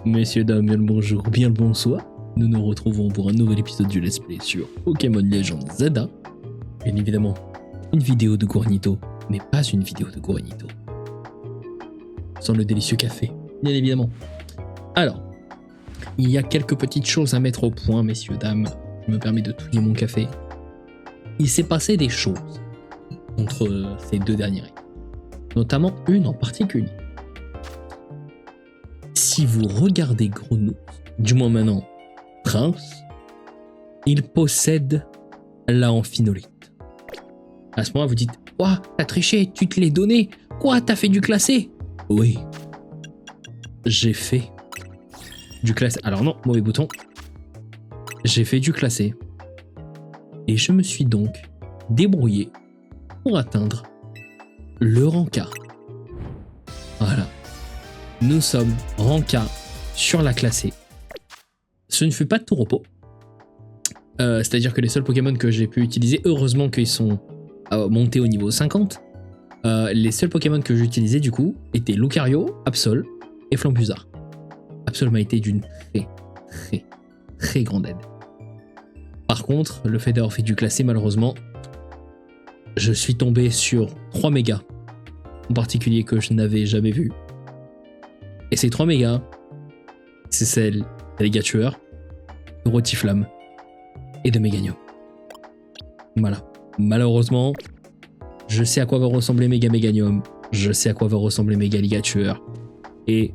Messieurs, dames, bien le bonjour, bien le bonsoir. Nous nous retrouvons pour un nouvel épisode du Let's Play sur Pokémon Legends Zelda. Bien évidemment, une vidéo de Gournito, mais pas une vidéo de Gournito. Sans le délicieux café, bien évidemment. Alors, il y a quelques petites choses à mettre au point, messieurs, dames. Je me permets de touiller mon café. Il s'est passé des choses entre ces deux dernières règles. Notamment une en particulier. Si vous regardez Grenouille, du moins maintenant Prince, il possède la amphinolite. À ce moment-là, vous dites « Quoi, t'as triché, tu te l'es donné? Quoi, t'as fait du classé ?» Oui, j'ai fait du classé. Alors non, mauvais bouton. J'ai fait du classé. Et je me suis donc débrouillé pour atteindre le rang K. Voilà. Nous sommes rang K sur la classée. Ce ne fut pas de tout repos. C'est-à-dire que les seuls Pokémon que j'ai pu utiliser, heureusement qu'ils sont montés au niveau 50, les seuls Pokémon que j'utilisais du coup étaient Lucario, Absol et Flambuzzard. Absol m'a été d'une très grande aide. Par contre, le fait d'avoir fait du classé, malheureusement, je suis tombé sur 3 mégas, en particulier que je n'avais jamais vu. Et ces 3 mégas, c'est celle d'Alligatueur, de Rotiflamme et de Meganium. Voilà. Malheureusement, je sais à quoi va ressembler Méga Meganium, je sais à quoi va ressembler Méga Alligatueur et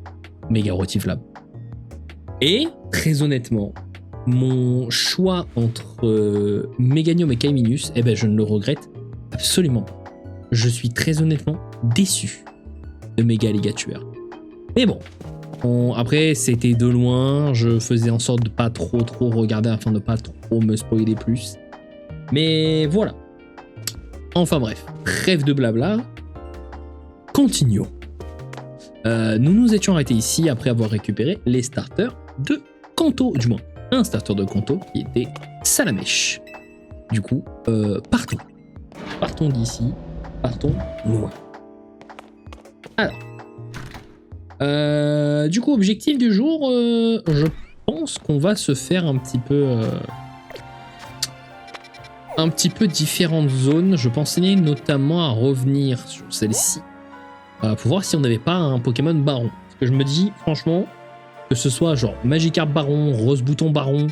Méga Rotiflamme. Et, très honnêtement, mon choix entre Meganium et Kaiminus, eh ben je ne le regrette absolument pas. Je suis très honnêtement déçu de Méga Alligatueur. Mais bon, après c'était de loin, je faisais en sorte de pas trop regarder afin de pas trop me spoiler plus. Mais voilà. Enfin bref, trêve de blabla. Continuons. Nous nous étions arrêtés ici après avoir récupéré les starters de Kanto, du moins un starter de Kanto qui était Salamèche. Du coup, partons. Partons d'ici, partons loin. Alors. Du coup, objectif du jour, je pense qu'on va se faire un petit peu différentes zones. Je pensais notamment à revenir sur celle-ci pour voir si on n'avait pas un Pokémon Baron. Parce que je me dis, franchement, que ce soit genre Magikarp Baron, Rose Bouton Baron,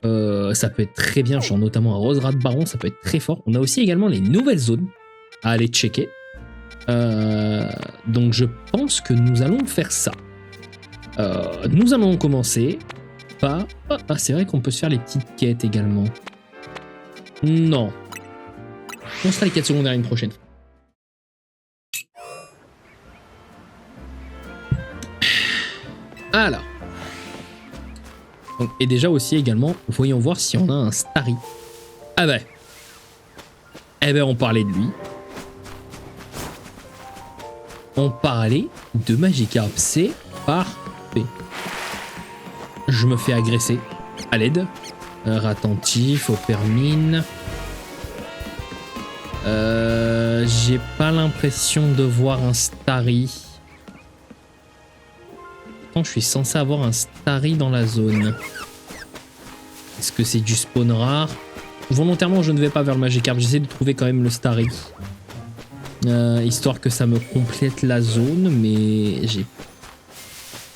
ça peut être très bien, genre notamment un Rose Rat Baron, ça peut être très fort. On a aussi également les nouvelles zones à aller checker. Donc je pense que nous allons faire ça. Nous allons commencer par... Ah, c'est vrai qu'on peut se faire les petites quêtes également. Non. On se fera les quêtes secondaires une prochaine fois. Alors. Donc, et déjà aussi également, voyons voir si on a un Starry. Ah ben. Eh ben on parlait de lui. On parlait de Magikarp, c'est parfait. Je me fais agresser à l'aide. Attentif, Opermine. J'ai pas l'impression de voir un Starry. Pourtant, je suis censé avoir un Starry dans la zone. Est-ce que c'est du spawn rare? Volontairement, je ne vais pas vers le Magikarp. J'essaie de trouver quand même le Starry. Histoire que ça me complète la zone, mais j'ai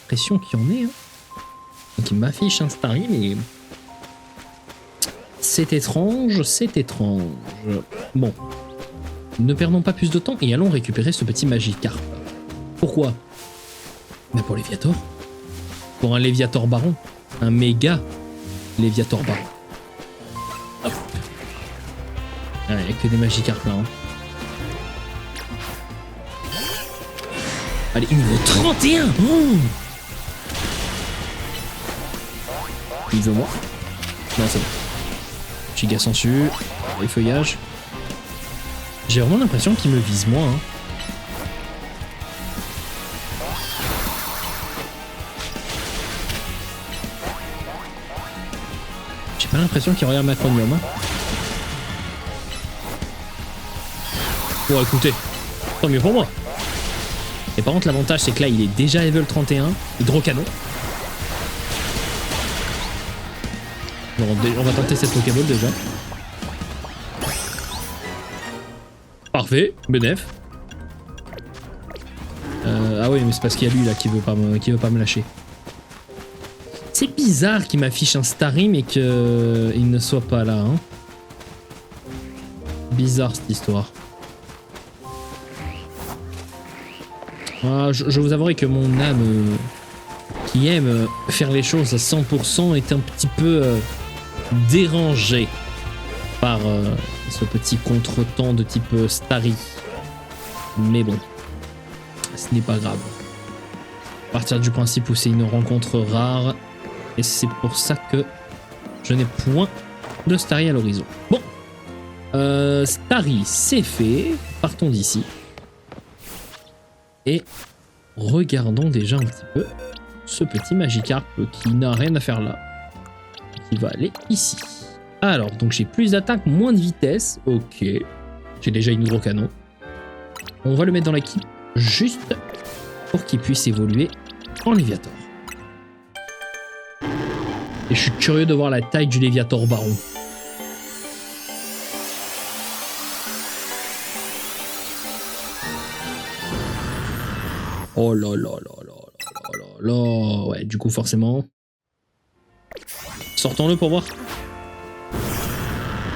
l'impression qu'il y en ait. Hein. Donc il m'affiche un Starry, mais c'est étrange, c'est étrange. Bon, ne perdons pas plus de temps et allons récupérer ce petit Magikarp. Pourquoi? Mais pour Léviator. Pour un Léviator Baron. Un méga Léviator Baron. Hop. Il n'y a que des Magikarp là. Hein. Allez, niveau 31 oh il veut moi? Non, c'est bon. Giga Sensu, les feuillages. J'ai vraiment l'impression qu'il me vise moi. Hein. J'ai pas l'impression qu'il regarde Macronium. Hein. Bon, écoutez, tant mieux pour moi. Et par contre, l'avantage, c'est que là, il est déjà level 31. Hydrocanon. Bon, on va tenter cette Pokéball déjà. Parfait, bénef. Ah oui, mais c'est parce qu'il y a lui là qui veut pas me lâcher. C'est bizarre qu'il m'affiche un Starry mais qu'il ne soit pas là. Hein. Bizarre cette histoire. Ah, je vous avouerai que mon âme qui aime faire les choses à 100% est un petit peu dérangée par ce petit contretemps de type Starry. Mais bon, ce n'est pas grave. À partir du principe où c'est une rencontre rare, et c'est pour ça que je n'ai point de Starry à l'horizon. Bon, Starry, c'est fait. Partons d'ici. Et regardons déjà un petit peu ce petit Magikarp qui n'a rien à faire là. Qui va aller ici. Alors, donc j'ai plus d'attaque, moins de vitesse. Ok. J'ai déjà une gros canon. On va le mettre dans l'équipe juste pour qu'il puisse évoluer en Léviator. Et je suis curieux de voir la taille du Léviator Baron. Oh là là là là là là là. Ouais, du coup, forcément. Sortons-le pour voir.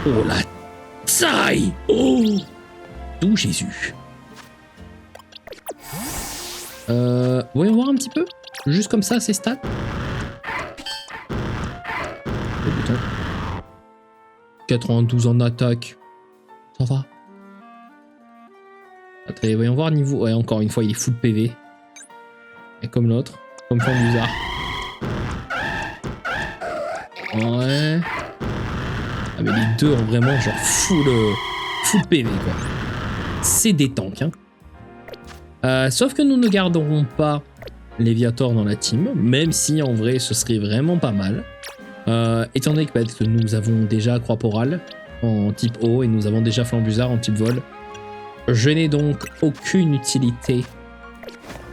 Oh la taille! Oh! D'où Jésus. Voyons voir un petit peu. Juste comme ça, ces stats. Le bouton. 92 en attaque. Ça va. Attendez, voyons voir niveau. Ouais, encore une fois, il est full PV. Et comme l'autre. Comme Fambuzard. Ouais. Ah, mais les deux ont vraiment genre full PV quoi. C'est des tanks, hein. Sauf que nous ne garderons pas Léviator dans la team, même si en vrai ce serait vraiment pas mal. Étant donné que nous avons déjà Croix-Poral en type eau et nous avons déjà Flambuzard en type vol, je n'ai donc aucune utilité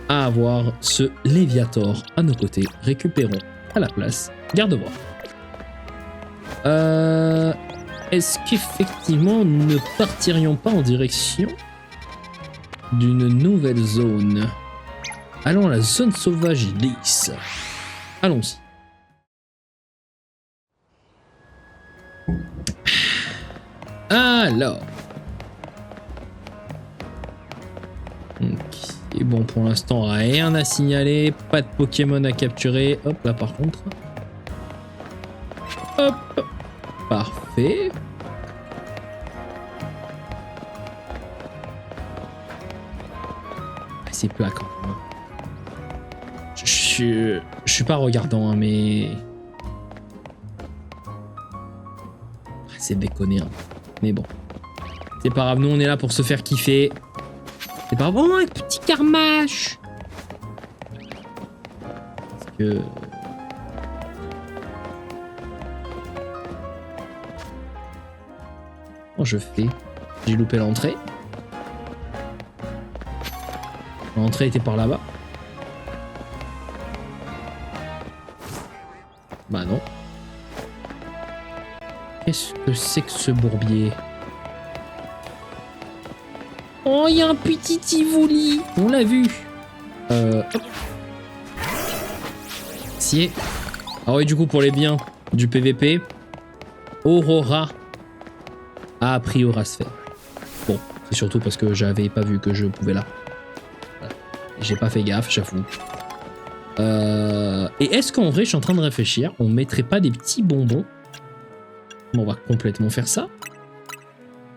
à avoir ce Léviator à nos côtés. Récupérons à la place Gardevoir. Est-ce qu'effectivement nous ne partirions pas en direction d'une nouvelle zone? Allons à la zone sauvage lisse. Allons-y. Alors. Ok, bon pour l'instant rien à signaler, pas de Pokémon à capturer. Hop là par contre. Hop. Parfait. C'est peu à quand même. Je suis pas regardant, hein, mais... C'est déconné, hein. Mais bon. C'est pas grave, nous on est là pour se faire kiffer. C'est pas grave. Oh, un petit Carmache. Parce que... Comment je fais? J'ai loupé l'entrée. L'entrée était par là-bas. Bah non. Qu'est-ce que c'est que ce bourbier? Oh, il y a un petit Tivoli. On l'a vu. Hop. Si. Ah oui, du coup, pour les biens du PVP, Aurora a appris Aurasphère. Bon, c'est surtout parce que j'avais pas vu que je pouvais là. J'ai pas fait gaffe, j'avoue. Et est-ce qu'en vrai, je suis en train de réfléchir, on mettrait pas des petits bonbons? Bon, on va complètement faire ça.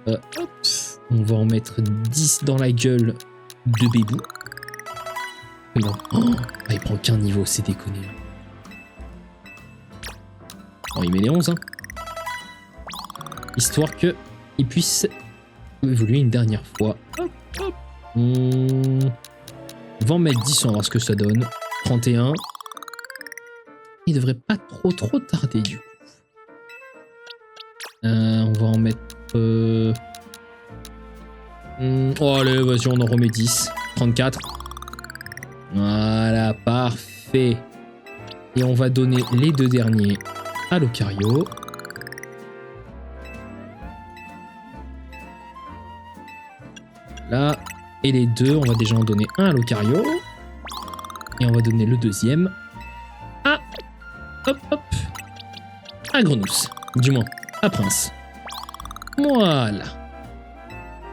Hop. On va en mettre 10 dans la gueule de Bébou. Non. Oh, il prend qu'un niveau, c'est déconné. Bon, il met les 11, hein. Histoire que il puisse évoluer une dernière fois. Hop, hop. On va en mettre 10, on va voir ce que ça donne. 31. Il devrait pas trop tarder du coup. On va en mettre... Oh allez, vas-y, on en remet 10. 34. Voilà, parfait. Et on va donner les deux derniers à Lucario. Voilà. Et les deux, on va déjà en donner un à Lucario. Et on va donner le deuxième à... Hop, hop. À Grenousse. Du moins, à Prince. Voilà.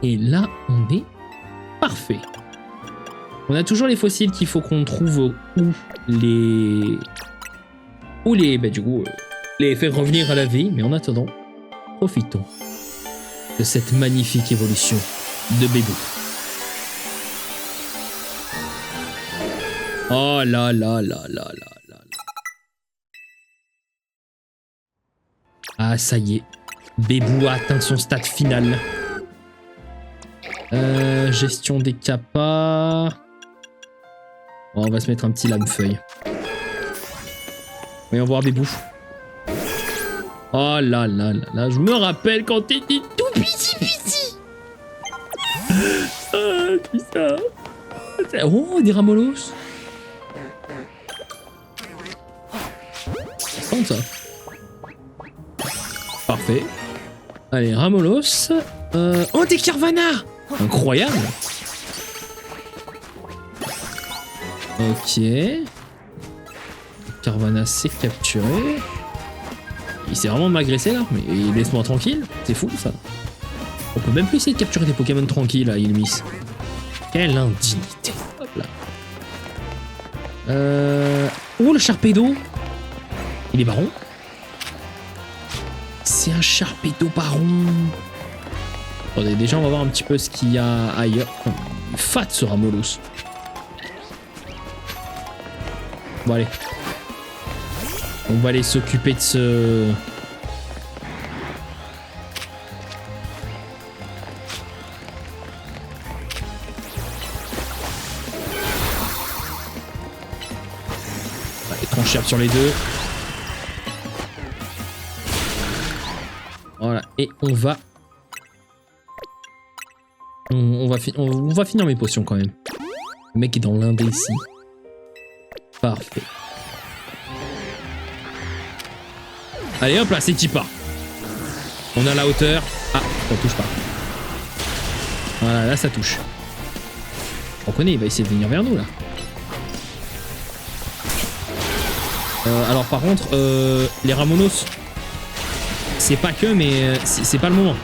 Et là, on est parfait. On a toujours les fossiles qu'il faut qu'on trouve où les... Bah du coup, les faire revenir à la vie. Mais en attendant, profitons de cette magnifique évolution de Bébou. Oh là là là là là là. Ah, ça y est. Bébou a atteint son stade final. Gestion des capas. Bon, on va se mettre un petit lame-feuille. Voyons voir Bébou. Oh là là là là. Je me rappelle quand t'étais tout petit. Ah, putain. Oh, des ramolos. C'est ça. Parfait. Allez, Ramolos. Oh, des Carvana. Incroyable. Ok. Carvana s'est capturé. Il s'est vraiment m'agresser là. Mais laisse-moi tranquille. C'est fou ça. On peut même plus essayer de capturer des Pokémon tranquilles là, Ilmis. Quelle indignité. Hop là. Oh, le Sharpedo. Il est baron. C'est un Sharpedo baron. Attendez, déjà on va voir un petit peu ce qu'il y a ailleurs. Il est fat ce Ramolos. Bon allez. On va aller s'occuper de ce... Allez, trancher sur les deux. Voilà, et on va... On va finir mes potions quand même. Le mec est dans l'indé ici. Parfait. Allez hop là, c'est qui part. On a la hauteur. Ah, ça touche pas. Voilà, là ça touche. On connaît, il va essayer de venir vers nous là. Alors par contre, les Ramonos, c'est pas que, mais c'est pas le moment.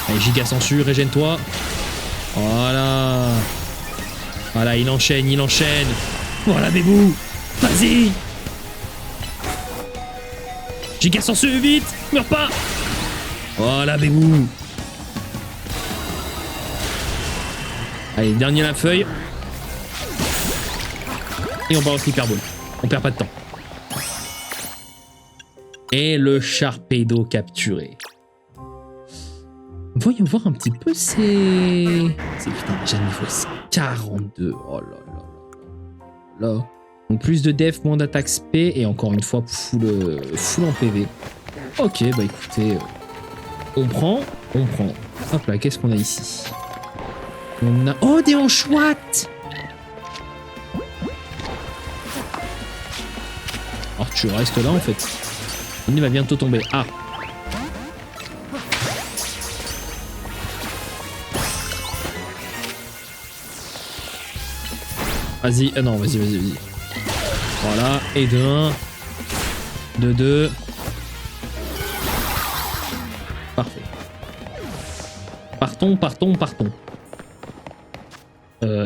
Allez, giga censure, régène-toi. Voilà. Voilà, il enchaîne, il enchaîne. Voilà, Bébou. Vas-y. Giga censure, vite. Meurs pas. Voilà, Bébou. Allez, dernier la feuille. Et on balance l'hyperbole. On perd pas de temps. Et le Sharpedo capturé. Voyons voir un petit peu ces... C'est putain déjà niveau 42. Oh là là là. Donc plus de def, moins d'attaque spé et encore une fois full en PV. Ok, bah écoutez, on prend. Hop là, qu'est-ce qu'on a ici? On a... Oh, des anchoites. Alors tu restes là en fait. Il va bientôt tomber. Ah. Vas-y, non, vas-y. Voilà, et de 1. De 2. Parfait. Partons.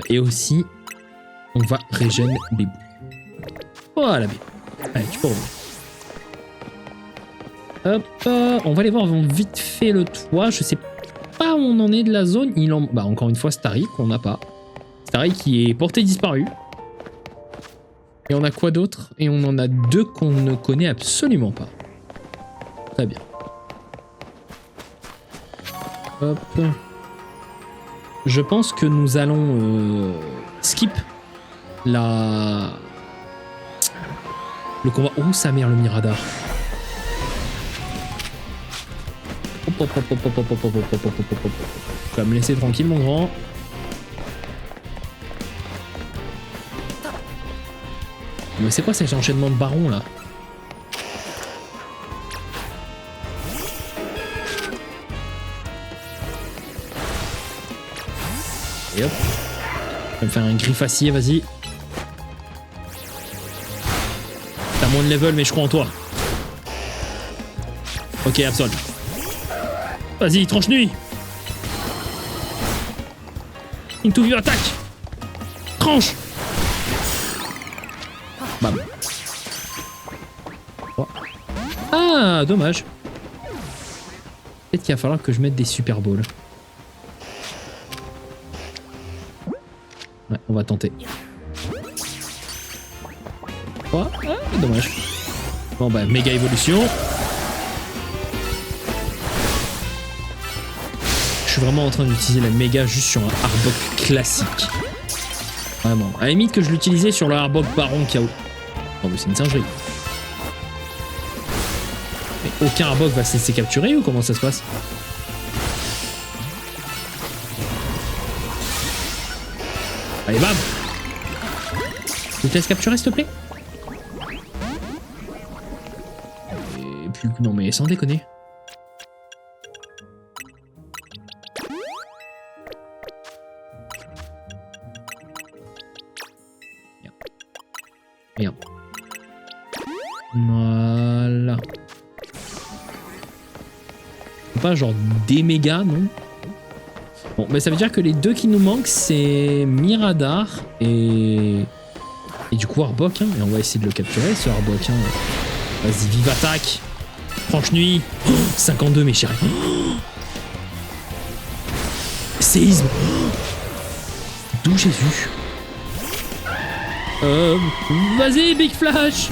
Et aussi, on va régénérer Bébou. Voilà, Bébou. Allez, tu peux revenir. Hop, on va aller voir vite fait le toit. Je sais pas où on en est de la zone. Bah, encore une fois, Starry, qu'on n'a pas. Starry qui est porté disparu. Et on a quoi d'autre? Et on en a deux qu'on ne connaît absolument pas. Très bien. Hop. Je pense que nous allons skip le combat. Oh sa mère, le Miradar. Hop. Tu vas me laisser tranquille mon grand. Mais c'est quoi cet enchaînement de barons là? Et hop. Je vais me faire un griffacier, vas-y. T'as moins de level, mais je crois en toi. Ok, Absol. Vas-y, tranche-nuit. Into view attaque. Tranche. Bam. Oh. Ah, dommage. Peut-être qu'il va falloir que je mette des Super Balls. Ouais, on va tenter. Oh, ah, dommage. Bon bah, méga évolution. Je suis vraiment en train d'utiliser la méga juste sur un Arbok classique. Vraiment. À la limite que je l'utilisais sur le Arbok Baron Chaos. Oh mais c'est une singerie. Mais aucun Arbok va se laisser capturer ou comment ça se passe? Allez bam! Je te laisse capturer s'il te plaît? Et puis non mais sans déconner. Bien. Voilà. Pas genre des mégas, non? Bon, mais ça veut dire que les deux qui nous manquent, c'est Miradar et du coup Arbok. Hein. Et on va essayer de le capturer, ce Arbok. Hein. Vas-y, vive attaque. Franche nuit. Oh, 52, mes chéris. Oh, séisme. Oh, d'où Jésus? Vas-y, Big Flash.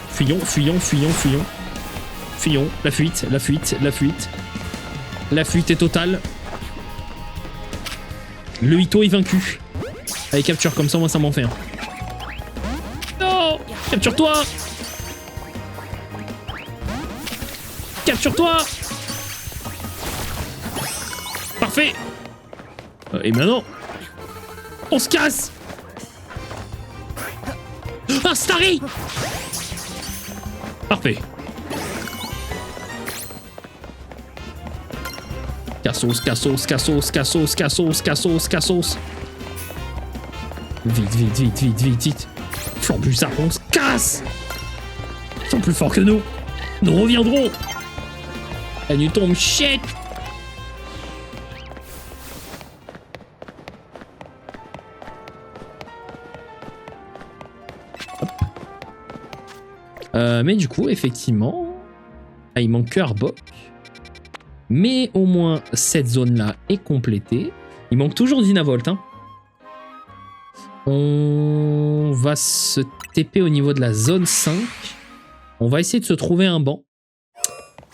Fuyons, fuyons, fuyons, fuyons. Fuyons, la fuite, la fuite, la fuite. La fuite est totale. Le Hito est vaincu. Allez, capture, comme ça, moi, ça m'en fait un. Non, capture-toi. Capture-toi. Parfait. Et maintenant, on se casse. Un Starry. Parfait. Cassos, cassos, cassos, cassos, cassos, cassos, cassos. Vite, vite, vite, vite, vite, vite. Flambus, on se casse. Ils sont plus forts que nous. Nous reviendrons. La nuit tombe, shit. Mais du coup, effectivement, il manque que Arbok. Mais au moins, cette zone-là est complétée. Il manque toujours Dynavolt. Hein. On va se TP au niveau de la zone 5. On va essayer de se trouver un banc.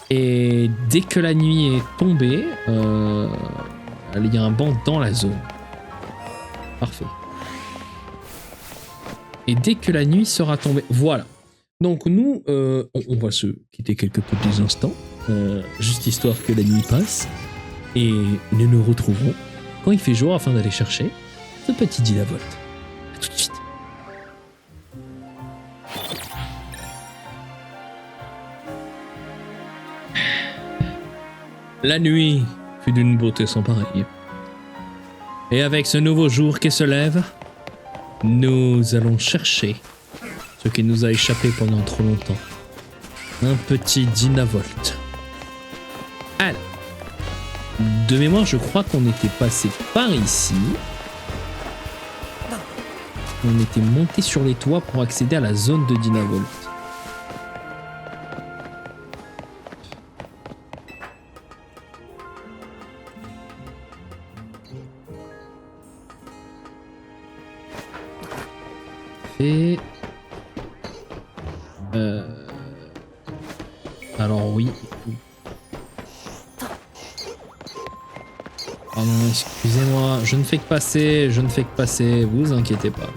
Et dès que la nuit est tombée, il y a un banc dans la zone. Parfait. Et dès que la nuit sera tombée... Voilà. Donc nous, on va se quitter quelques petits instants, juste histoire que la nuit passe, et nous nous retrouverons quand il fait jour afin d'aller chercher ce petit Dynavolt. A tout de suite. La nuit fut d'une beauté sans pareille. Et avec ce nouveau jour qui se lève, nous allons chercher ce qui nous a échappé pendant trop longtemps. Un petit Dynavolt. Alors, de mémoire, je crois qu'on était passé par ici. On était monté sur les toits pour accéder à la zone de Dynavolt. Et... Alors oui. Pardon, excusez-moi, je ne fais que passer, vous inquiétez pas.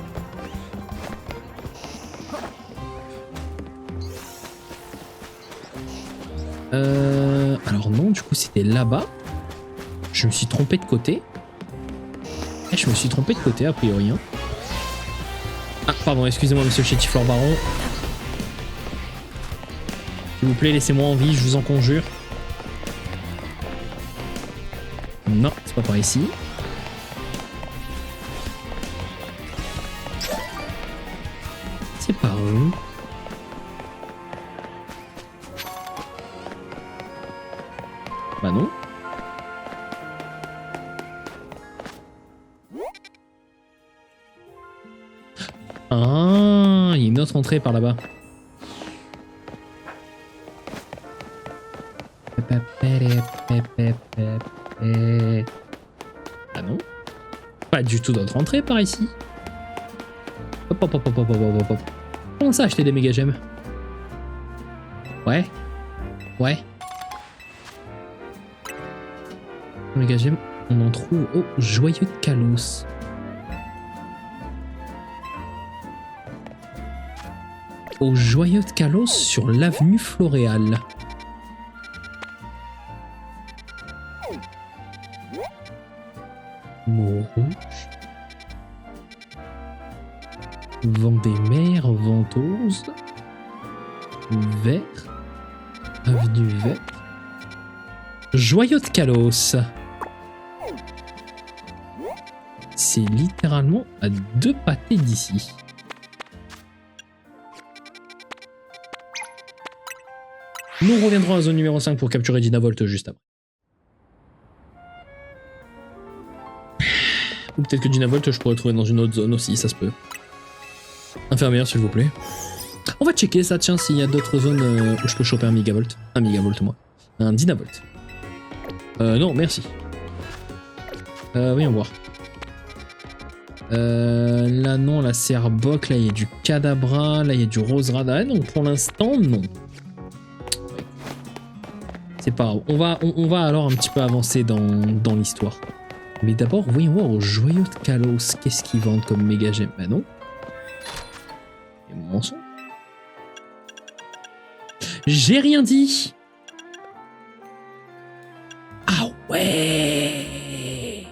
Alors non, du coup c'était là-bas. Je me suis trompé de côté. Je me suis trompé de côté a priori. Hein. Ah pardon, excusez-moi monsieur Chétifleur Baron. S'il vous plaît, laissez-moi en vie, je vous en conjure. Non, c'est pas par ici. C'est par où? Bah non. Ah, il y a une autre entrée par là-bas. Ah non. Pas du tout d'autre entrée par ici. Hop, hop, hop, hop, hop, hop, hop. Comment ça acheter des méga gemmes? Ouais. Ouais. Méga gemmes, on en trouve au joyau de Kalos. Au joyau de Kalos sur l'avenue Floréal. Mot rouge. Vendémère, Ventose. Vert. Avenue Vert. Joyau de Kalos. C'est littéralement à 2 pâtés d'ici. Nous reviendrons à la zone numéro 5 pour capturer Dynavolt juste après. Ou peut-être que Dynavolt, je pourrais le trouver dans une autre zone aussi, ça se peut. Infirmière, s'il vous plaît. On va checker ça, tiens, s'il y a d'autres zones où je peux choper un Megavolt. Un Megavolt, moi. Un Dynavolt. Non, merci. Voyons voir. Là, non, là, c'est Arbok. Là, il y a du Kadabra. Là, il y a du Roserada. Donc, pour l'instant, non. C'est pas grave. On va alors un petit peu avancer dans l'histoire. Mais d'abord, voyons voir au joyau de Kalos. Qu'est-ce qu'ils vendent comme méga gemme? Bah non. Et mon mensonge. J'ai rien dit. Ah ouais.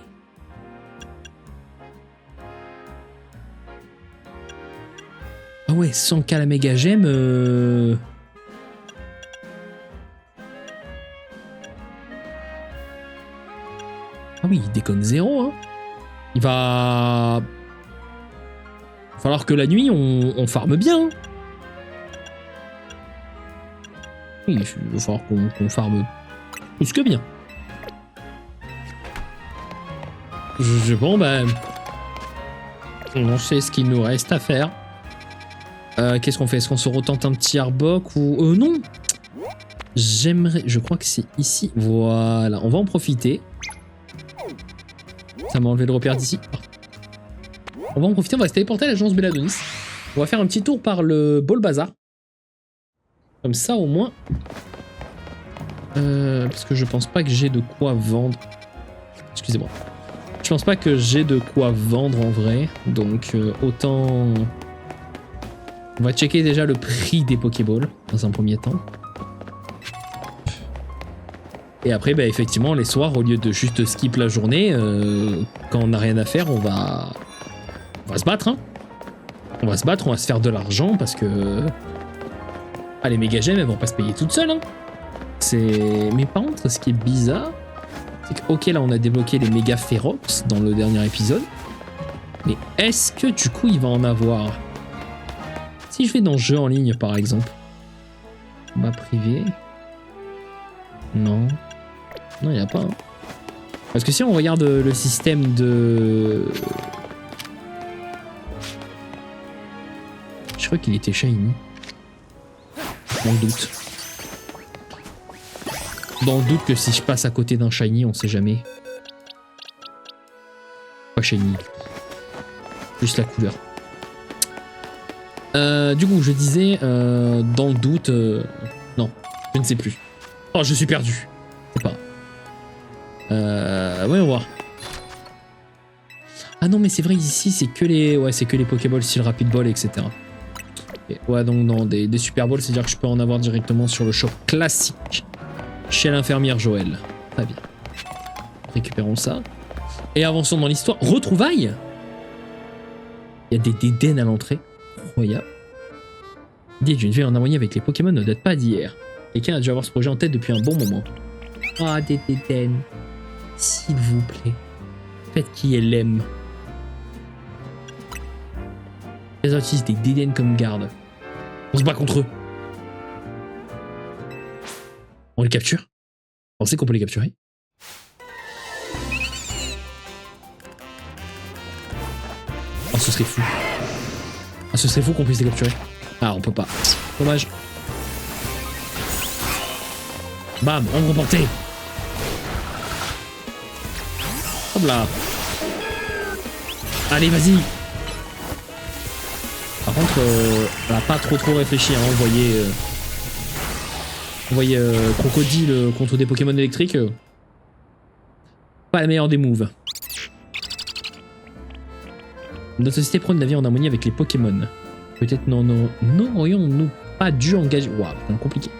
Ah ouais, 100K la méga gemme. Ah oui, il déconne zéro, hein. Il va falloir que la nuit, on farme bien. Oui, il va falloir qu'on farme plus que bien. Bon, ben... on sait ce qu'il nous reste à faire. Qu'est-ce qu'on fait? Est-ce qu'on se retente un petit Arbok ou... non. J'aimerais... Je crois que c'est ici. Voilà, on va en profiter. Ça m'a enlevé le repère d'ici. On va en profiter, on va se téléporter à l'agence Belladonis. On va faire un petit tour par le Ball Bazar. Comme ça au moins. Parce que je pense pas que j'ai de quoi vendre. Excusez-moi. Je pense pas que j'ai de quoi vendre en vrai. Donc autant... On va checker déjà le prix des Pokéballs dans un premier temps. Et après, bah, effectivement, les soirs, au lieu de juste skip la journée, quand on n'a rien à faire, on va se battre. Hein. On va se battre, on va se faire de l'argent parce que... Ah, les méga gemmes, elles vont pas se payer toutes seules. Hein. Mais par contre, ce qui est bizarre, c'est que, ok, là, on a débloqué les méga Ferox dans le dernier épisode. Mais est-ce que, du coup, il va en avoir? Si je vais dans jeu en ligne, par exemple. Combat privé. Non. Non, il n'y a pas. Hein. Parce que si on regarde le système de... Je crois qu'il était shiny. Dans le doute. Dans le doute que si je passe à côté d'un shiny, on sait jamais. Pas shiny. Juste la couleur. Du coup, je disais, dans le doute... Non, je ne sais plus. Oh, je suis perdu. C'est pas... voyons voir. Ah non, mais c'est vrai, ici, c'est que les... Ouais, c'est que les Pokéballs, style Rapid Ball, etc. Et ouais, donc non, des Super Balls, c'est-à-dire que je peux en avoir directement sur le shop classique. Chez l'infirmière Joël. Très bien. Récupérons ça. Et avançons dans l'histoire. Retrouvailles. Il y a des dédaines à l'entrée. Incroyable. L'idée d'une vie en harmonie avec les Pokémon ne date pas d'hier. Quelqu'un a dû avoir ce projet en tête depuis un bon moment. Ah, des dédaines. S'il vous plaît. Faites qui elle aime. Les artistes des Dédènes comme garde. On se bat contre eux. On les capture. On sait qu'on peut les capturer. Oh, ce serait fou. Ah, ce serait fou qu'on puisse les capturer. Ah, on peut pas. Dommage. Bam, on remporté. Hop là. Allez, vas-y. Par contre, elle a pas trop réfléchi. Hein. On voyait Crocodile contre des Pokémon électriques. Pas la meilleure des moves. Notre société prône la vie en harmonie avec les Pokémon. Peut-être n'aurions-nous pas dû engager... Waouh, c'est compliqué.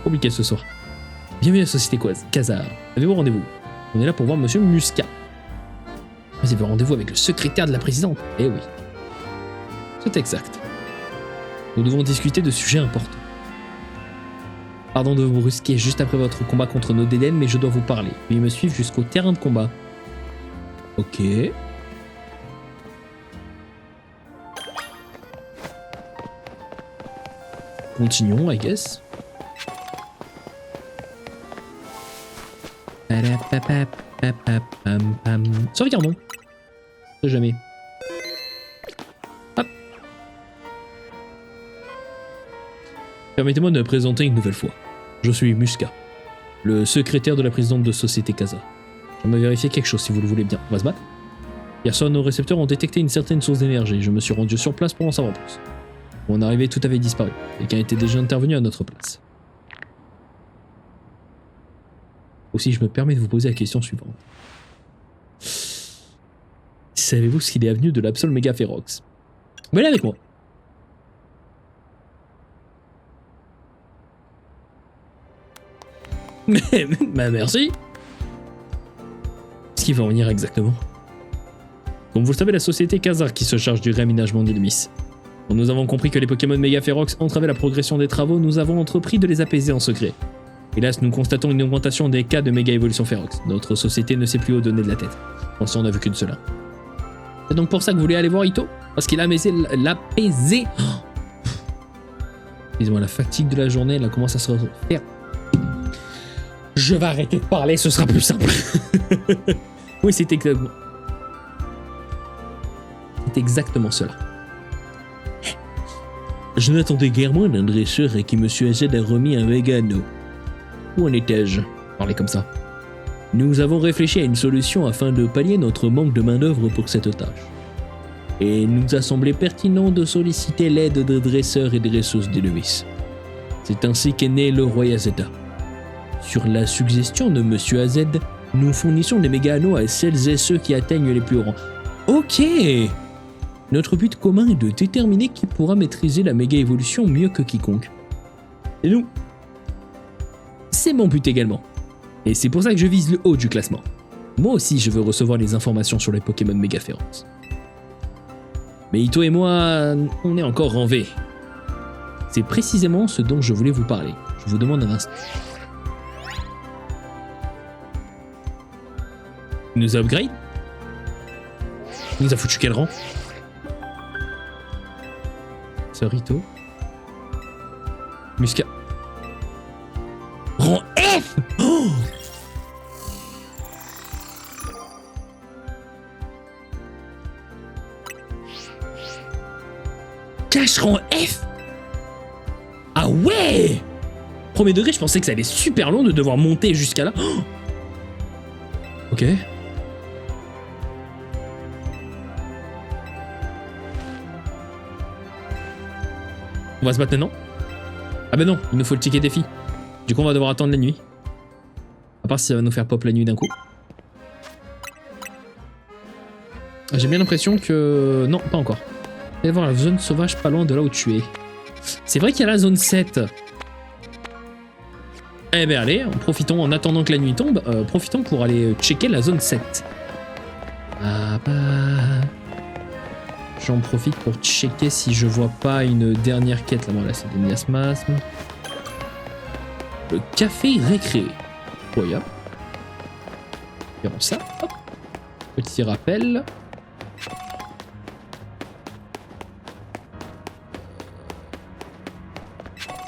Compliqué ce soir. Bienvenue à la société Khazard. Avez-vous rendez-vous? On est là pour voir Monsieur Muscat. Vous avez rendez-vous avec le secrétaire de la présidente. Eh oui. C'est exact. Nous devons discuter de sujets importants. Pardon de vous brusquer juste après votre combat contre nos Dédènes, mais je dois vous parler. Veuillez me suivre jusqu'au terrain de combat. Ok. Continuons, I guess. Sauvegardons. Jamais. Hop. Permettez-moi de me présenter une nouvelle fois. Je suis Muscat, le secrétaire de la présidente de Société Khazard. J'aimerais vérifier quelque chose si vous le voulez bien. On va se battre? Hier soir, nos récepteurs ont détecté une certaine source d'énergie. Je me suis rendu sur place pour en savoir plus. Mon arrivée, tout avait disparu. Quelqu'un était déjà intervenu à notre place. Aussi, je me permets de vous poser la question suivante. Savez-vous ce qu'il est advenu de l'Absol Mega Ferox? Venez avec moi. Mais merci. Ce qui va en venir exactement? Comme vous le savez, la société Khazard qui se charge du réaménagement de l'Ulysse. Quand nous avons compris que les Pokémon Mega Ferox entravaient la progression des travaux, nous avons entrepris de les apaiser en secret. Hélas, nous constatons une augmentation des cas de méga évolution Ferox. Notre société ne sait plus où donner de la tête. Pour l'instant, on n'a vu qu'une seule. C'est donc pour ça que vous voulez aller voir Ito? Parce qu'il a l'apaisé. Oh. Excusez-moi, la fatigue de la journée, elle commence à se faire. Je vais arrêter de parler, ce sera plus simple. Oui, c'est exactement. C'est exactement cela. Je n'attendais guère moins d'un dresseur et qui M. Azed a remis un Megano. Où en étais-je? Parlez comme ça. Nous avons réfléchi à une solution afin de pallier notre manque de main-d'œuvre pour cette tâche. Et il nous a semblé pertinent de solliciter l'aide de dresseurs et dresseuses d'Eloïs. C'est ainsi qu'est né le roi Azeda. Sur la suggestion de M. Azed, nous fournissons des Meganos à celles et ceux qui atteignent les plus hauts rangs. Ok! Notre but commun est de déterminer qui pourra maîtriser la méga évolution mieux que quiconque. Et nous? C'est mon but également. Et c'est pour ça que je vise le haut du classement. Moi aussi, je veux recevoir les informations sur les Pokémon Mega Ferox. Mais Ito et moi, on est encore en V. C'est précisément ce dont je voulais vous parler. Je vous demande un instant. Il nous a upgrade? Il nous a foutu quel rang? Rito. Muscat. Rang F. Oh, Cache rang F. Ah ouais. Premier degré, je pensais que ça allait super long de devoir monter jusqu'à là. Oh, ok. On va se battre maintenant? Ah bah non, il nous faut le ticket défi. Du coup, on va devoir attendre la nuit. À part si ça va nous faire pop la nuit d'un coup. J'ai bien l'impression que... Non, pas encore. Allez voir la zone sauvage pas loin de là où tu es. C'est vrai qu'il y a la zone 7. Eh ben allez, profitons en attendant que la nuit tombe. Profitons pour aller checker la zone 7. Ah bah... J'en profite pour checker si je vois pas une dernière quête là-bas. Là, c'est des miasmasmes. Le café récré. Incroyable. récupérons ça. Hop. Petit rappel.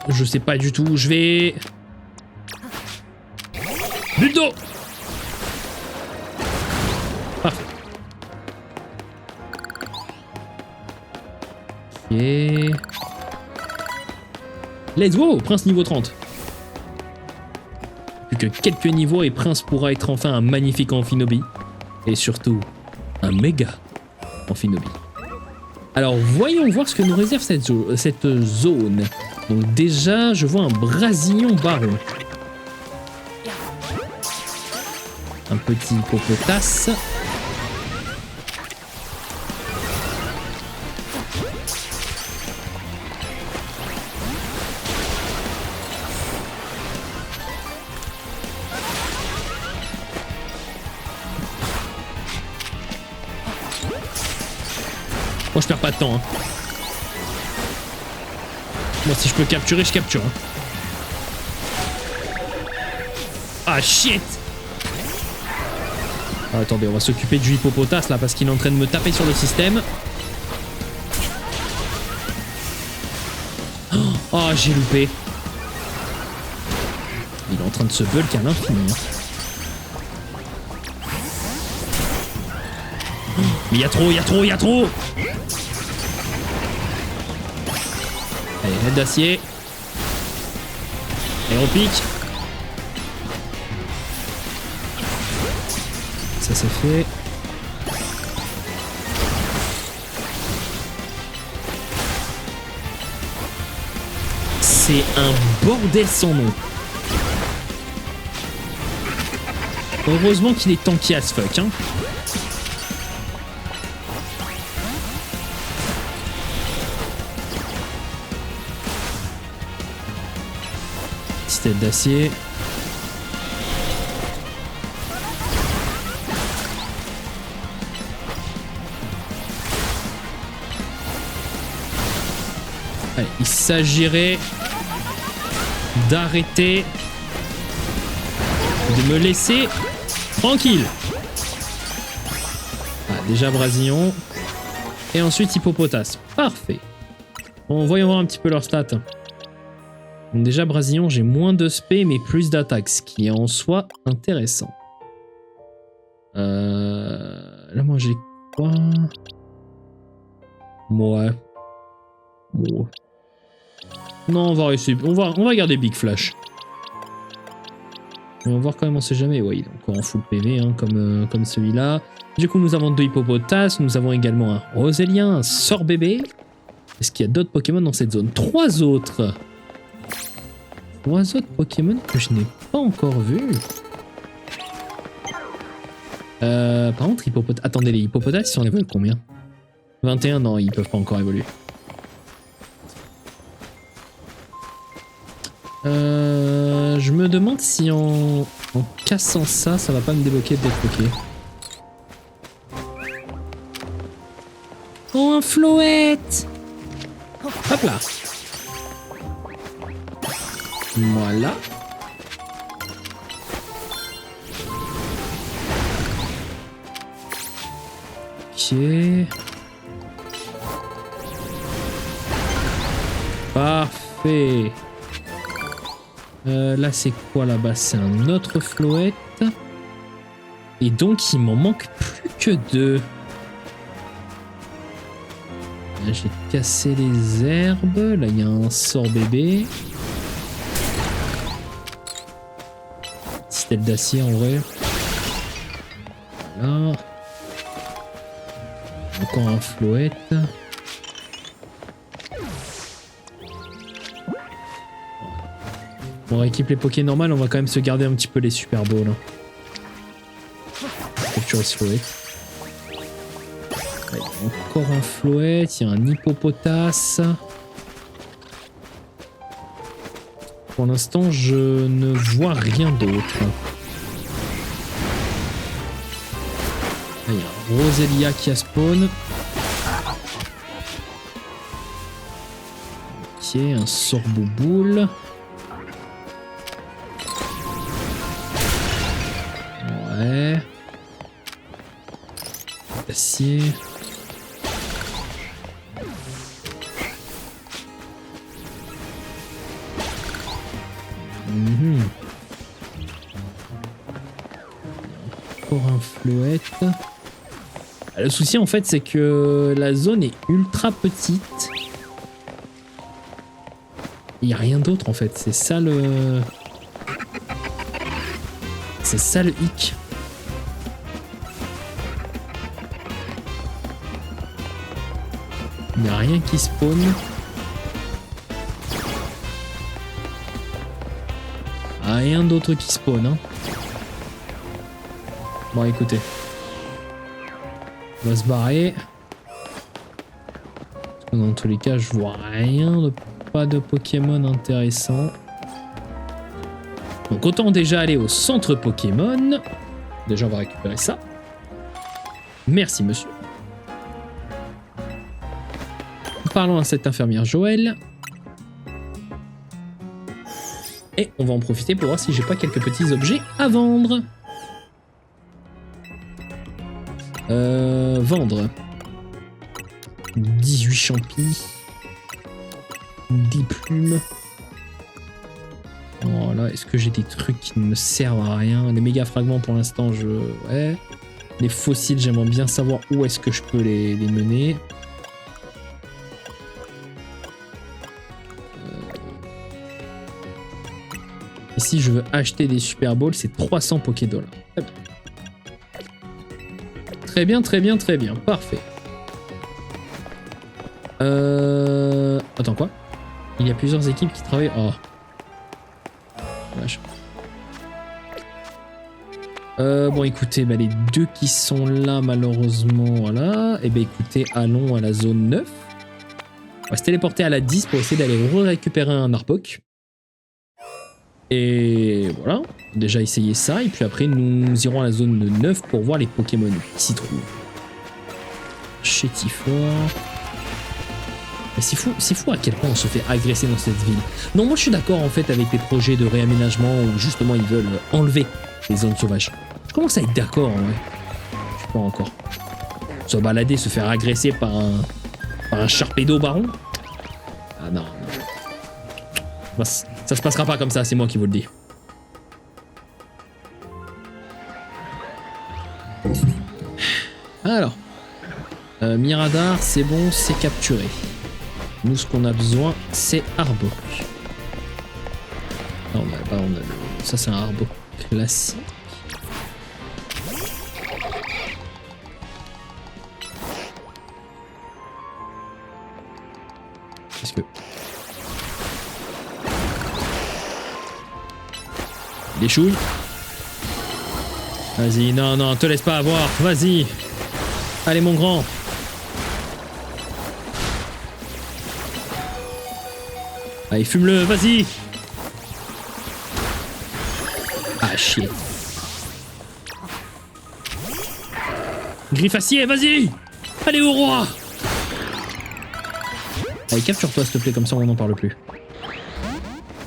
Je sais pas du tout, je vais... Bulle-d'eau. Parfait. Ok. Let's go, Prince niveau 30. Plus que quelques niveaux et Prince pourra être enfin un magnifique Amphinobi. Et surtout, un méga Amphinobi. Alors voyons voir ce que nous réserve cette zone. Donc déjà, je vois un Brasillon baron. Un petit Hippopotas. Moi je perds pas de temps. Hein. Moi si je peux capturer, je capture. Hein. Ah shit! Ah, attendez, on va s'occuper du Hippopotas là parce qu'il est en train de me taper sur le système. Oh, j'ai loupé. Il est en train de se bulk à l'infini. Hein. Mais il y a trop, il y a trop, il y a trop! Allez, aide d'acier. Aéropique. Ça c'est fait. C'est un bordel sans nom. Heureusement qu'il est tanky as fuck, hein. Tête d'acier. Allez, il s'agirait d'arrêter de me laisser tranquille. Ah, déjà Brasillon. Et ensuite Hippopotas. Parfait. Bon, voyons voir un petit peu leurs stats. Donc déjà Brasillon, j'ai moins de spé mais plus d'attaque, ce qui est en soi intéressant. Là moi j'ai quoi? Ouais. Bon. Non, on va essayer. On va garder Big Flash. On va voir quand même, on sait jamais. Ouais, il est encore en full PV hein, comme celui-là. Du coup nous avons 2 Hippopotas, nous avien également un Roselien, un Sorbébé. Est-ce qu'il y a d'autres Pokémon dans cette zone? 3 autres. 3 autres Pokémon que je n'ai pas encore vus. Par contre, Hippopotas... Attendez, les Hippopotas, ils sont level combien? 21, non, ils peuvent pas encore évoluer. Je me demande si en cassant ça, ça va pas me débloquer d'autres Poké. Oh, un Floette! Hop là! Voilà. Ok. Parfait. Là, c'est quoi là-bas? C'est un autre Floette. Et donc, il m'en manque plus que 2. Là, j'ai cassé les herbes. Là, il y a un Sorbébé. Tête d'acier en vrai. Là. Encore un Floette. On rééquipe les Poké normales, on va quand même se garder un petit peu les Super Balls. Floette. Ouais, encore un Floette, il y a un Hippopotas. Pour l'instant, je ne vois rien d'autre. Il y a un Roselia qui a spawn. Ok, un Sorbouboule. Ouais. Griffacier. Encore un flouette. Le souci en fait c'est que la zone est ultra petite. Il n'y a rien d'autre en fait, c'est ça le... C'est ça le hic. Il n'y a rien qui spawn. Rien d'autre qui spawn. Hein. Bon écoutez. On va se barrer. Parce que dans tous les cas, je vois rien, pas de Pokémon intéressant. Donc autant déjà aller au centre Pokémon. Déjà on va récupérer ça. Merci monsieur. Parlons à cette infirmière Joël. Et on va en profiter pour voir si j'ai pas quelques petits objets à vendre. Vendre. 18 champis. 10 plumes. Voilà, est-ce que j'ai des trucs qui ne me servent à rien? Les méga fragments pour l'instant, ouais. Les fossiles, j'aimerais bien savoir où est-ce que je peux les mener. Et si je veux acheter des Super Balls, c'est 300 Pokédollars. Très bien, très bien, très bien. Parfait. Attends, quoi? Il y a plusieurs équipes qui travaillent... Oh. Vache. Bon, écoutez, bah, les deux qui sont là, malheureusement, voilà. Et ben écoutez, allons à la zone 9. On va se téléporter à la 10 pour essayer d'aller récupérer un Arbok. Et voilà, déjà essayer ça, et puis après nous irons à la zone de 9 pour voir les Pokémon qui s'y trouvent. Chétifort. C'est fou à quel point on se fait agresser dans cette ville. Non, moi je suis d'accord en fait avec les projets de réaménagement où justement ils veulent enlever les zones sauvages. Je commence à être d'accord, ouais. Je sais pas encore. Se balader, se faire agresser par un Sharpedo baron. Ah non, non. Ça se passera pas comme ça, c'est moi qui vous le dis. Alors, Miradar, c'est bon, c'est capturé. Nous, ce qu'on a besoin, c'est Arbok. Non, ça, c'est un Arbok classique. Qu'est-ce que... Des chouilles. Vas-y, non, non, te laisse pas avoir. Vas-y. Allez, mon grand. Allez, fume-le, vas-y. Ah, chier. Griffacier, vas-y. Allez, au roi. Allez, capture-toi, s'il te plaît, comme ça, on n'en parle plus.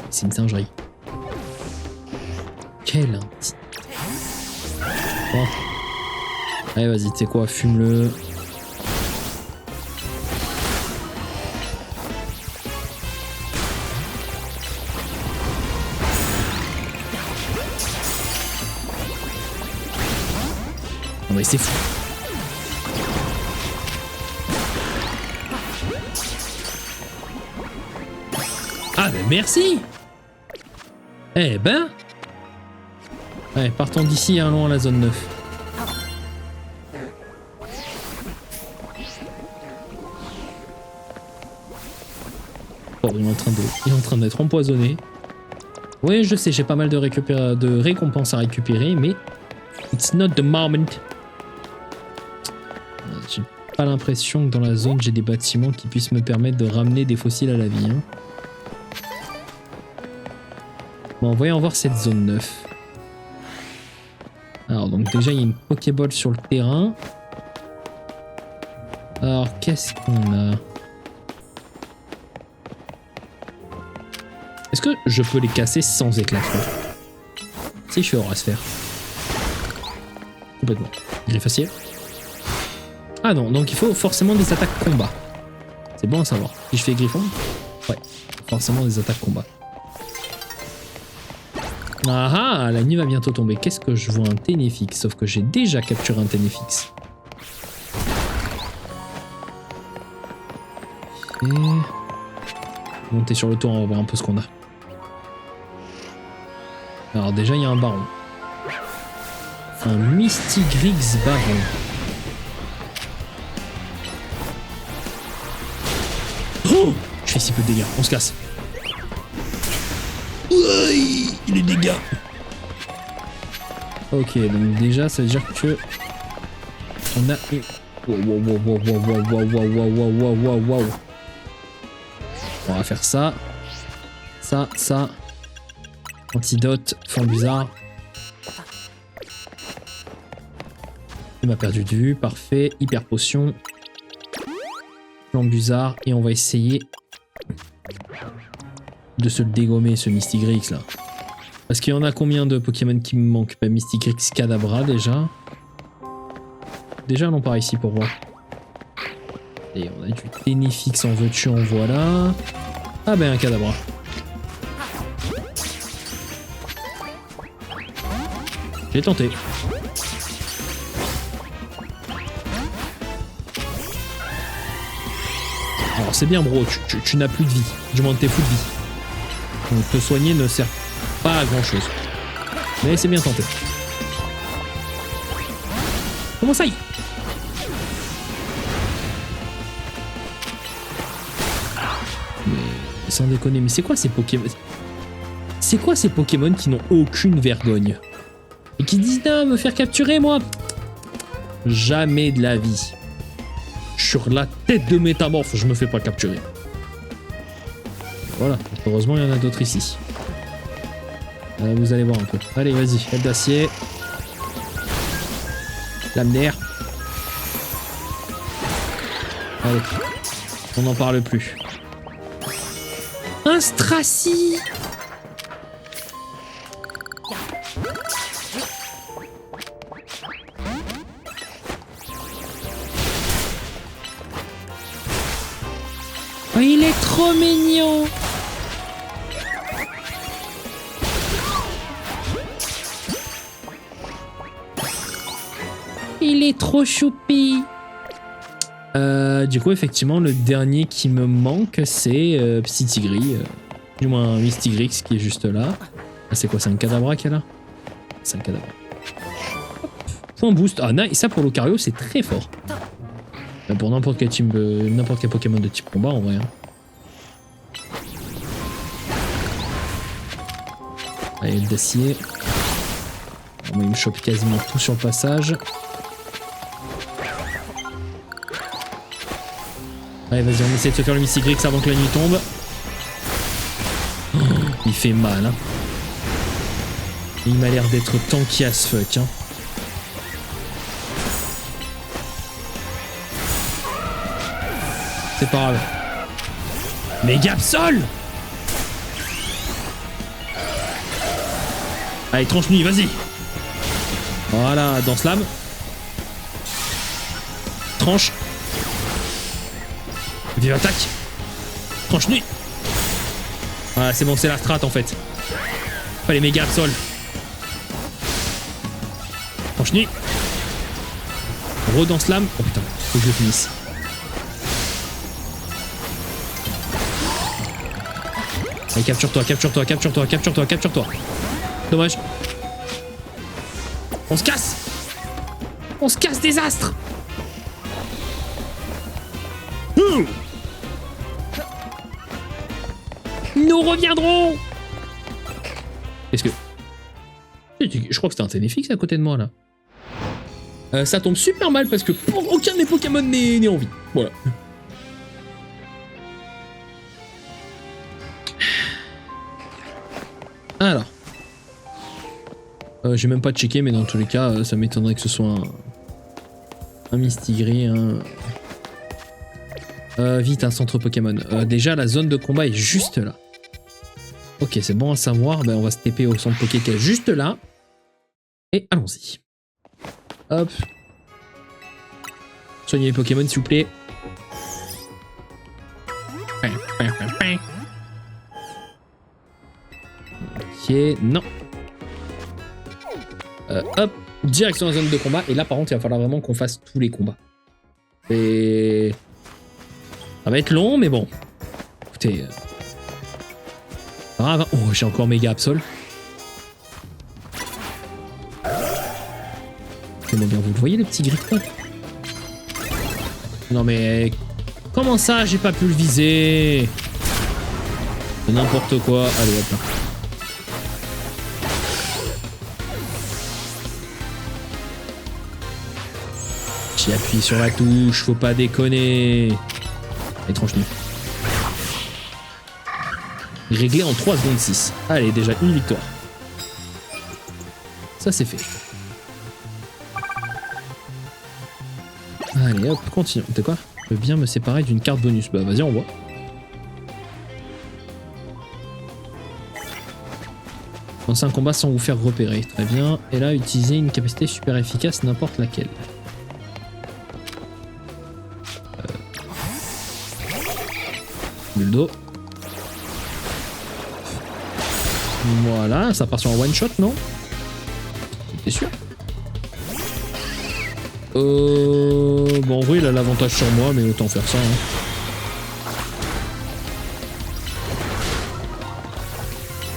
C'est une singerie. Quel inti... Oh. Allez, vas-y, tu sais quoi, fume-le. Non mais c'est fou. Ah ben merci. Eh ben... Allez, partons d'ici et allons à la zone 9. Oh, il est en train d'être empoisonné. Oui, je sais, j'ai pas mal de récompenses à récupérer, mais it's not the moment. J'ai pas l'impression que dans la zone, j'ai des bâtiments qui puissent me permettre de ramener des fossiles à la vie. Hein. Bon, voyons voir cette zone 9. Alors, donc déjà, il y a une Pokéball sur le terrain. Alors, qu'est-ce qu'on a? Est-ce que je peux les casser sans éclatement? Si, je fais aura se faire. Complètement. Griffacier. Ah non, donc il faut forcément des attaques combat. C'est bon à savoir. Si je fais Griffon, ouais, forcément des attaques combat. Ah ah, la nuit va bientôt tomber. Qu'est-ce que je vois? Un Ténéfix, sauf que j'ai déjà capturé un Ténéfix. Et... monter sur le tour, on va voir un peu ce qu'on a. Alors déjà, il y a un baron. Un Mystigrix baron. Oh, je fais si peu de dégâts, on se casse. Oui, les dégâts. Ok, donc déjà, ça veut dire que... on a... Wow. On va faire ça. Ça. Antidote, forme bizarre. Il m'a perdu de vue, parfait. Hyper potion. Flambusard. Et on va essayer de se le dégommer, ce Mystigrix là. Parce qu'il y en a combien de Pokémon qui me manquent? Bah, Mystigrix, Kadabra déjà. Déjà, allons par ici pour voir. Et on a du Ténéfix, en veux-tu, en voilà. Ah ben un Kadabra. J'ai tenté. Alors c'est bien bro, tu n'as plus de vie. Du moins t'es full de vie. Donc te soigner ne sert pas à grand chose. Mais c'est bien tenté. Comment ça y est? Mais sans déconner, mais c'est quoi ces Pokémon? C'est quoi ces Pokémon qui n'ont aucune vergogne? Et qui disent non, me faire capturer moi? Jamais de la vie. Sur la tête de Métamorphe, je me fais pas capturer. Voilà, heureusement il y en a d'autres ici. Vous allez voir un peu. Allez, vas-y, aile d'acier. Lame d'air. Allez, on n'en parle plus. Un Stracy! Oh, il est trop mignon! Il est trop choupi! Du coup, effectivement, le dernier qui me manque, c'est Psytigris. Du moins, Mystigrix qui est juste là. Ah, c'est quoi? C'est un Kadabra qu'il y a là? C'est un Kadabra. Hop. Point boost. Ah, nice. Ça, pour l'Ocario, c'est très fort. Pour n'importe quel team, n'importe quel Pokémon de type combat, en vrai. Hein. Allez, d'acier. Bon, il me chope quasiment tout sur le passage. Allez, vas-y, on essaie de se faire le Mystigrix avant que la nuit tombe. Oh, il fait mal, hein. Il m'a l'air d'être tanky as fuck, hein. C'est pas grave. Méga Absol! Allez, tranche nuit, vas-y. Voilà, danse lame. Tranche. Vive attaque. Tranche nuit. Voilà, c'est bon, c'est la strat en fait. Fallait méga Absol. Tranche nuit. Redance lame. Oh putain, faut que je finisse. Allez, capture-toi. Dommage. On se casse. On se casse des astres. Nous reviendrons. Qu'est-ce que... Je crois que c'était un Ténéfix à côté de moi là. Ça tombe super mal parce que aucun des Pokémon n'est en vie. Voilà. Alors. J'ai même pas checké, mais dans tous les cas, ça m'étonnerait que ce soit un Mystigrix. Vite, un centre Pokémon. Déjà, la zone de combat est juste là. Ok, c'est bon à savoir. Ben, on va se TP au centre Poké qui est juste là. Et allons-y. Hop. Soignez les Pokémon, s'il vous plaît. Ok, non. Hop, direction la zone de combat. Et là, par contre, il va falloir vraiment qu'on fasse tous les combats. Et... ça va être long, mais bon. Écoutez... Ah, oh, j'ai encore méga Absol. C'est bien, vous le voyez, le petit gris-code? Non mais... comment ça, j'ai pas pu le viser? C'est n'importe quoi. Allez, hop là. J'ai appuyé sur la touche, faut pas déconner. Étrange nuit. Réglé en 3 secondes 6. Allez, déjà une victoire. Ça c'est fait. Allez hop, continue. T'es quoi? Je peux bien me séparer d'une carte bonus. Bah vas-y, on voit. Lancer un combat sans vous faire repérer. Très bien. Et là, utiliser une capacité super efficace, n'importe laquelle. Buldo. Voilà, ça part sur un one shot, non? T'es sûr? Bon, en vrai, il a l'avantage sur moi, mais autant faire ça. Hein.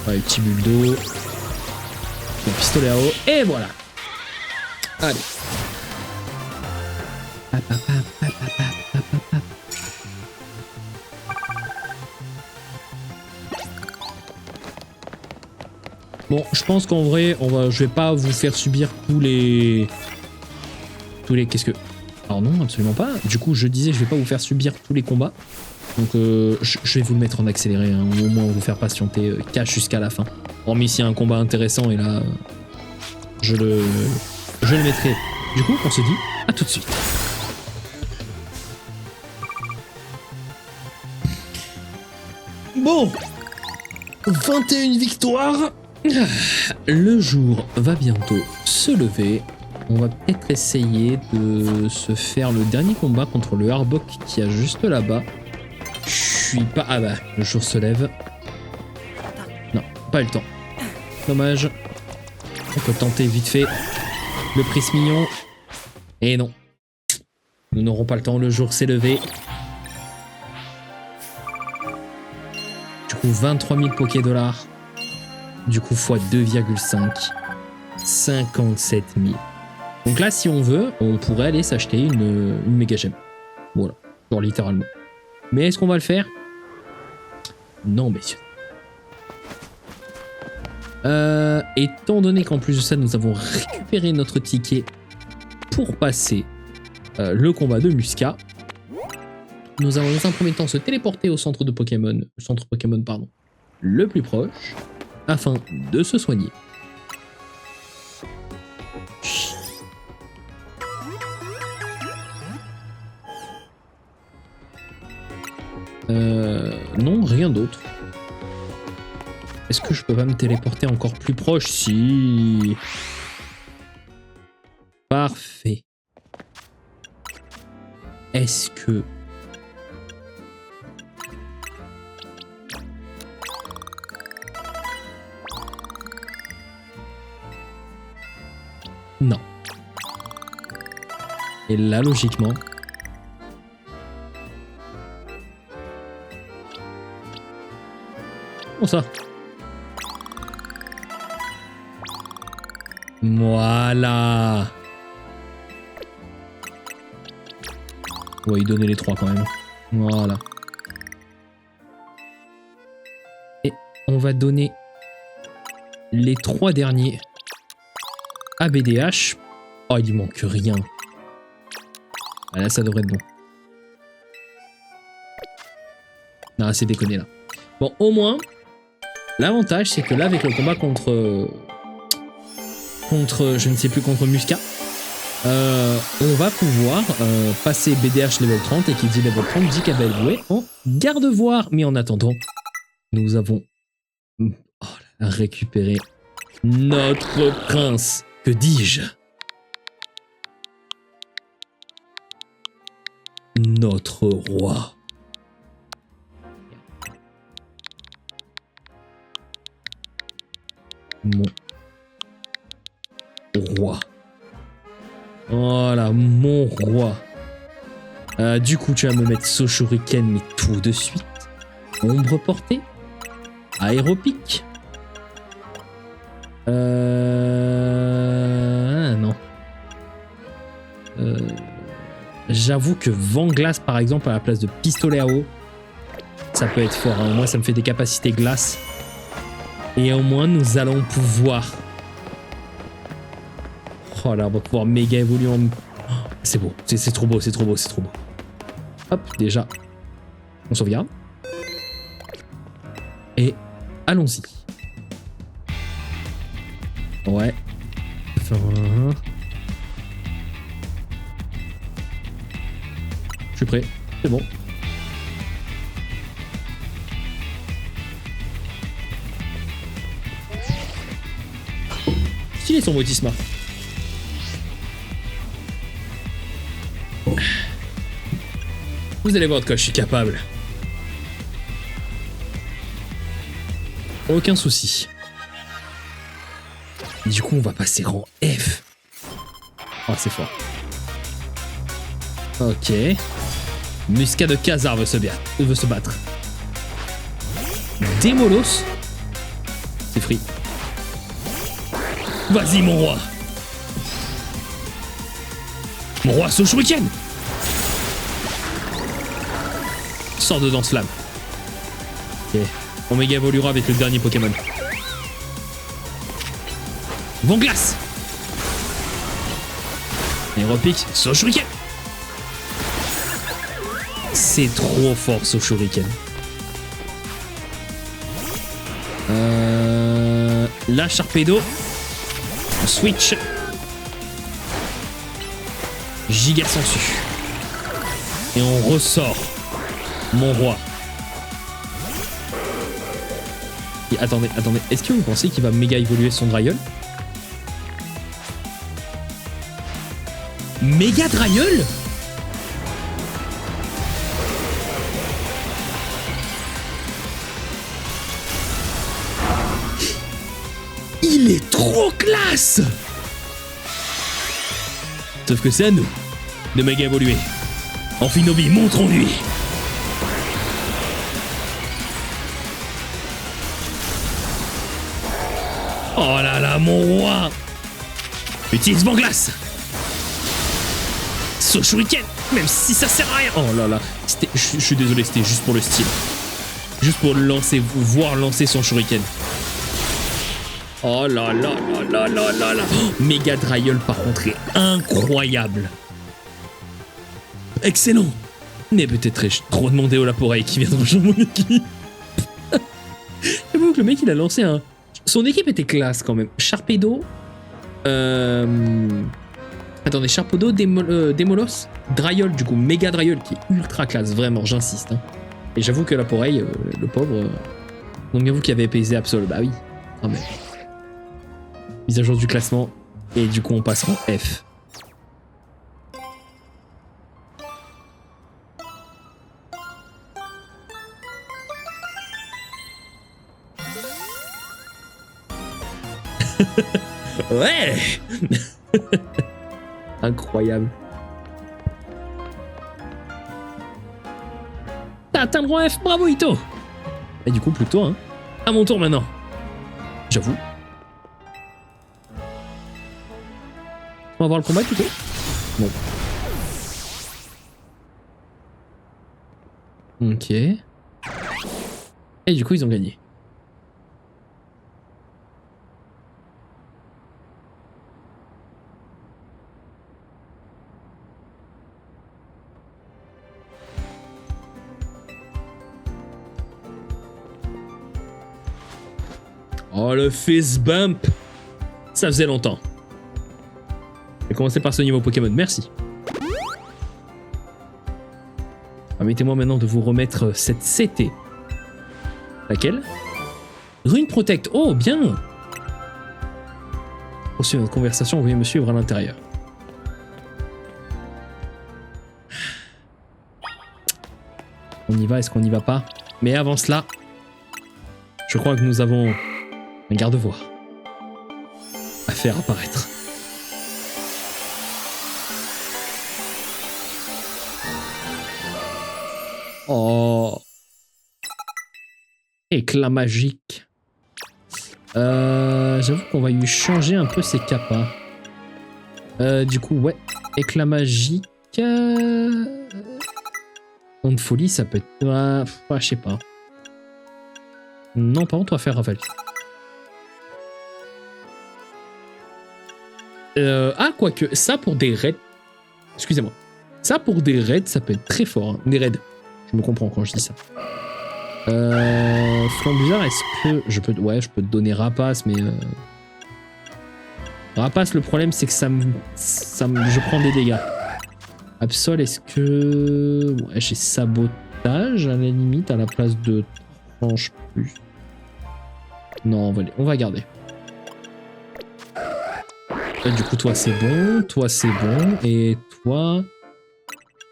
Allez, petit Buldo. Le pistolet à eau. Et voilà. Allez. Bon, je pense qu'en vrai, je vais pas vous faire subir tous les... Qu'est-ce que... Alors non, absolument pas. Du coup, je disais, je vais pas vous faire subir tous les combats. Donc, je vais vous le mettre en accéléré, hein, ou au moins vous faire patienter cash jusqu'à la fin. Hormis s'il y a un combat intéressant, et là, je le mettrai. Du coup, on se dit à tout de suite. Bon, 21 victoires. Le jour va bientôt se lever. On va peut-être essayer de se faire le dernier combat contre le Arbok qui est juste là-bas. Je suis pas... Ah bah, le jour se lève. Non, pas eu le temps. Dommage. On peut tenter vite fait le prise mignon. Et non. Nous n'aurons pas le temps, le jour s'est levé. Du coup, 23 000 Poké-dollars. Du coup, x 2,5. 57 000. Donc là, si on veut, on pourrait aller s'acheter une méga gemme. Voilà, genre littéralement. Mais est-ce qu'on va le faire? Non, messieurs. Étant donné qu'en plus de ça, nous avons récupéré notre ticket pour passer le combat de Musca, nous allons dans un premier temps se téléporter au centre Pokémon, pardon, le plus proche, afin de se soigner. Non, rien d'autre. Est-ce que je peux pas me téléporter encore plus proche? Si. Parfait. Est-ce que... Non. Et là, logiquement... Comment ça? Voilà. Ouais, il donnait les 3 quand même. Voilà. Et on va donner les 3 derniers à BDH. Oh, il lui manque rien. Ah, là, ça devrait être bon. Non, c'est déconné là. Bon, au moins, l'avantage, c'est que là, avec le combat contre, je ne sais plus, contre Musca, on va pouvoir passer BDH level 30, et qui dit level 30 dit qu'elle va évoluer en garde-voir. Mais en attendant, nous avons récupéré notre prince. Que dis-je? notre roi. Mon roi. Voilà, mon roi. Du coup, tu vas me mettre Soshuriken, mais tout de suite. Ombre portée. Aéropique. Non. J'avoue que Vent Glace, par exemple, à la place de pistolet à eau, ça peut être fort. Hein. Moi, ça me fait des capacités glace. Et au moins, nous allons pouvoir... Oh là, on va pouvoir méga évoluer en... Oh, c'est beau, c'est trop beau, c'est trop beau, c'est trop beau. Hop, déjà, on sauvegarde. Et allons-y. Ouais. Je suis prêt, c'est bon. Stylé son Motisma. Vous allez voir de quoi je suis capable. Aucun souci. Du coup, on va passer rang F. Oh, c'est fort. Ok. Musca de Khazar veut se battre. Démolos. C'est free. Vas-y, mon roi. Mon roi Soshuriken. Sors de dans ce lame. Ok. On méga évoluera avec le dernier Pokémon. Vent Glace. Aéropique. Soshuriken. C'est trop fort, Soshuriken. Là, Sharpedo. On switch. Giga Sensu. Et on ressort. Mon roi. Et attendez. Est-ce que vous pensez qu'il va méga évoluer son Drayeul? Méga Drayeul? Il est trop classe! Sauf que c'est à nous de méga évoluer. Amphinobi, montrons-lui! Oh là là, mon roi! Utilise Vent Glace! Soshuriken! Même si ça sert à rien! Oh là là, je suis désolé, c'était juste pour le style. Juste pour lancer, voir lancer son shuriken. Oh là là là là là là là! Oh, Méga Drayeul par contre est incroyable! Excellent! Mais peut-être ai-je trop demandé au Laporeille qui vient de rejoindre mon équipe. J'avoue que le mec il a lancé un... Son équipe était classe quand même. Sharpedo. Attendez, Sharpedo, Démolos, Drayeul, du coup, Méga Drayeul qui est ultra classe, vraiment, j'insiste. Hein. Et j'avoue que Laporeille, le pauvre. Donc, j'avoue qu'il avait épaisé Absol. Bah oui, quand même. Mise à jour du classement. Et du coup, on passe en F. Ouais. Incroyable. T'as atteint le rang F, bravo Ito. Et du coup, plutôt, hein. À mon tour maintenant. J'avoue. On va voir le combat plutôt. Bon. Ok. Et du coup, ils ont gagné. Oh, le fist bump. Ça faisait longtemps. J'ai commencé par ce niveau Pokémon, merci. Permettez-moi maintenant de vous remettre cette CT. Laquelle? Rune Protect. Oh, bien. Poursuivre notre conversation, veuillez me suivre à l'intérieur. qu'on y va? Est-ce qu'on n'y va pas? Mais avant cela, je crois que nous avons un garde-voie à faire apparaître. Oh. Éclat magique. J'avoue qu'on va lui changer un peu ses capas. Du coup, ouais. Éclat magique. Onde folie, ça peut être... je sais pas. Non, par contre, on va faire rafale. Quoique, ça pour des raids... Excusez-moi. Ça pour des raids, ça peut être très fort. Hein. Des raids. Je me comprends quand je dis ça. Flanc bizarre, est-ce que je peux... Ouais, je peux te donner rapace, mais... Rapace, le problème, c'est que je prends des dégâts. Absol, est-ce que... Ouais, j'ai sabotage, à la limite, à la place de tranche plus. Non, on va garder. Du coup, toi, c'est bon. Toi, c'est bon. Et toi...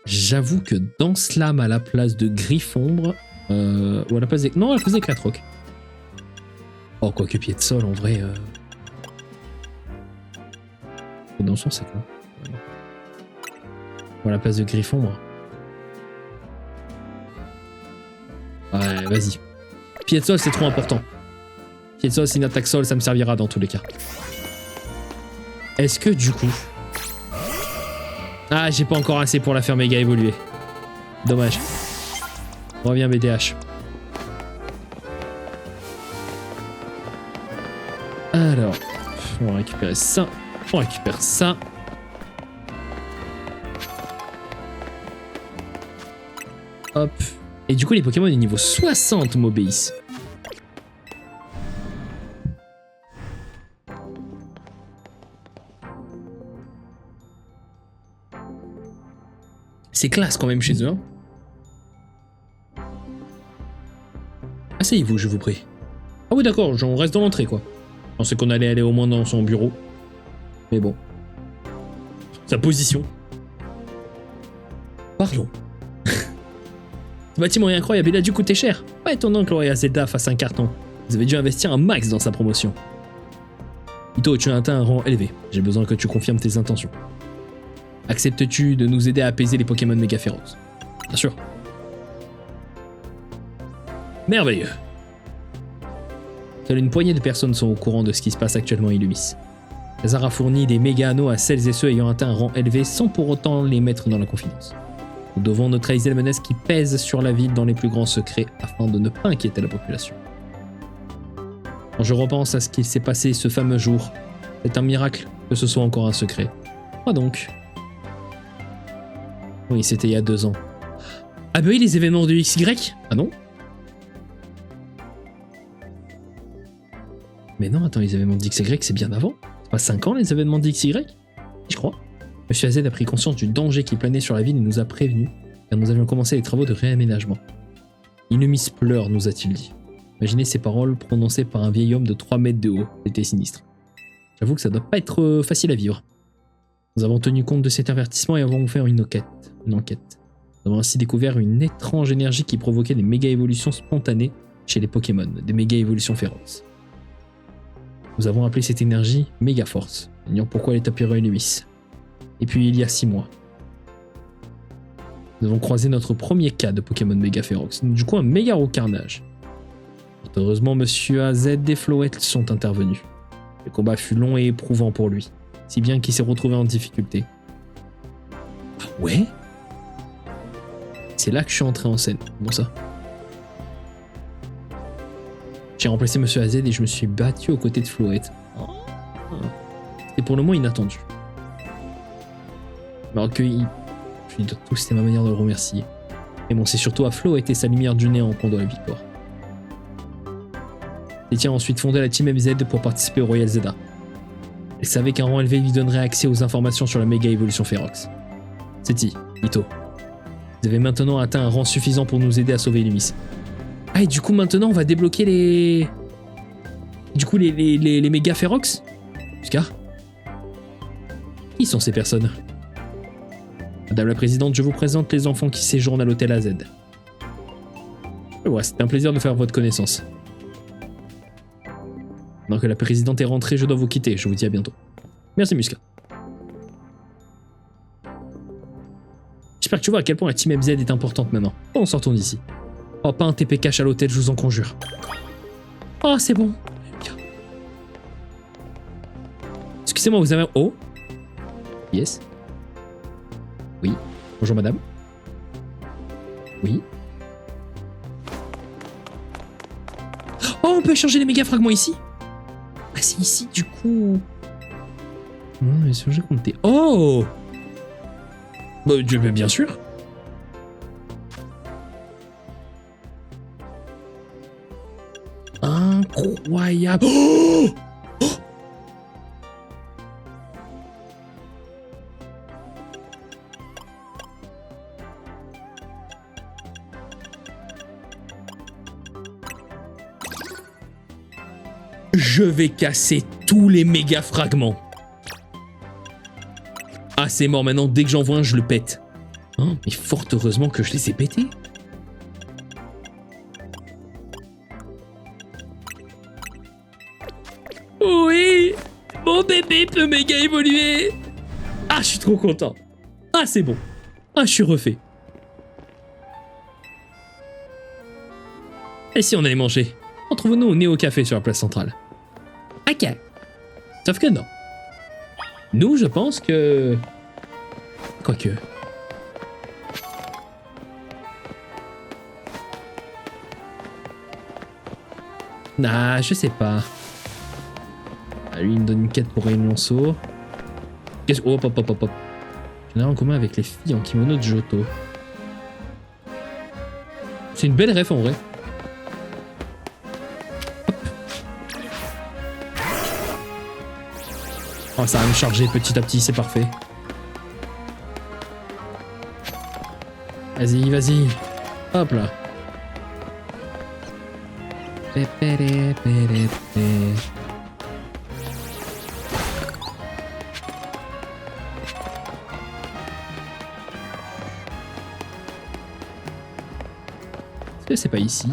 J'avoue que dans Slam, à la place de Griffombre... ou à la place des... Non, à la place des Clatroc. Oh, quoique pied de sol, en vrai... Dans son, c'est quoi? Ou à la place de Griffombre. Ouais, vas-y. Pied de sol, c'est trop important. Pied de sol, c'est une attaque sol, ça me servira dans tous les cas. Est-ce que, du coup... Ah, j'ai pas encore assez pour la faire méga évoluer. Dommage. Reviens BDH. Alors, on va récupérer ça. On récupère ça. Hop. Et du coup, les Pokémon du niveau 60 m'obéissent. C'est classe quand même chez eux. Hein. Asseyez-vous, je vous prie. Ah oui, d'accord, on reste dans l'entrée, quoi. Je pensais qu'on allait aller au moins dans son bureau. Mais bon. Sa position. Parlons. Ce bâtiment est incroyable, il a dû coûter cher. Pas étonnant que Roya Zelda fasse un carton. Vous avez dû investir un max dans sa promotion. Ito, tu as atteint un rang élevé. J'ai besoin que tu confirmes tes intentions. Acceptes-tu de nous aider à apaiser les Pokémon méga féroces? Bien sûr. Merveilleux. Seule une poignée de personnes sont au courant de ce qui se passe actuellement à Illumis. Lazare a fourni des méga anneaux à celles et ceux ayant atteint un rang élevé sans pour autant les mettre dans la confidence. Nous devons neutraliser la menace qui pèse sur la ville dans les plus grands secrets afin de ne pas inquiéter la population. Quand je repense à ce qui s'est passé ce fameux jour, c'est un miracle que ce soit encore un secret. Quoi donc? Oui, c'était il y a 2 ans. Ah bah oui, les événements de XY? Ah non? Mais non, attends, les événements d'XY, c'est bien avant. C'est pas 5 ans les événements d'XY? Je crois. Monsieur AZ a pris conscience du danger qui planait sur la ville et nous a prévenus, car nous avions commencé les travaux de réaménagement. Illumis pleure, nous a-t-il dit. Imaginez ces paroles prononcées par un vieil homme de 3 mètres de haut. C'était sinistre. J'avoue que ça doit pas être facile à vivre. Nous avons tenu compte de cet avertissement et avons fait une enquête. Nous avons ainsi découvert une étrange énergie qui provoquait des méga-évolutions spontanées chez les Pokémon, des méga-évolutions féroces. Nous avons appelé cette énergie Méga Force, ignorant pourquoi elle est apparue à Illumis. Et puis il y a 6 mois, nous avons croisé notre premier cas de Pokémon Méga Férox, du coup un méga gros carnage. Heureusement, Monsieur AZ et Floette sont intervenus. Le combat fut long et éprouvant pour lui, si bien qu'il s'est retrouvé en difficulté. Ah ouais? C'est là que je suis entré en scène. Bon ça. J'ai remplacé Monsieur AZ et je me suis battu aux côtés de Floette. C'était pour le moins inattendu. Alors que je lui dois tout, c'était ma manière de le remercier. Mais bon, c'est surtout à Flo et sa lumière du néant qu'on doit la victoire. Tétia a ensuite fondé la Team MZ pour participer au Royal Zelda. Elle savait qu'un rang élevé lui donnerait accès aux informations sur la méga évolution Férox. Seti, Ito, vous avez maintenant atteint un rang suffisant pour nous aider à sauver Illumis. Ah, et du coup maintenant on va débloquer les... Du coup les méga Férox? Scar? Qui sont ces personnes? Madame la Présidente, je vous présente les enfants qui séjournent à l'hôtel AZ. Et voilà, c'était un plaisir de faire votre connaissance. Maintenant que la présidente est rentrée, je dois vous quitter. Je vous dis à bientôt. Merci, Musca. J'espère que tu vois à quel point la Team MZ est importante maintenant. Bon, sortons d'ici. Oh, pas un TP cash à l'hôtel, je vous en conjure. Oh, c'est bon. Excusez-moi, vous avez un... Oh. Yes. Oui. Bonjour, madame. Oui. Oh, on peut échanger les méga fragments ici. Ah, c'est ici, du coup. Non, échanger compté. Oh. Bah, bien sûr. Incroyable. Oh, oh. Je vais casser tous les méga fragments. Ah, c'est mort maintenant. Dès que j'en vois un, je le pète. Hein, mais fort heureusement que je les ai pétés. Oui, mon bébé peut méga évoluer. Ah, je suis trop content. Ah, c'est bon. Ah, je suis refait. Et si on allait manger? Retrouvons-nous au Néo Café sur la place centrale. Ok. Sauf que non. Nous, je pense que... Quoique... Ah, je sais pas. Ah, lui, il me donne une quête pour Rain Lanceau. Qu'est-ce... Oh, hop, hop, hop, hop. J'en ai en commun avec les filles en kimono de Johto. C'est une belle ref en vrai. Oh, ça va me charger petit à petit, c'est parfait. Vas-y, vas-y. Hop là. Est-ce que c'est pas ici?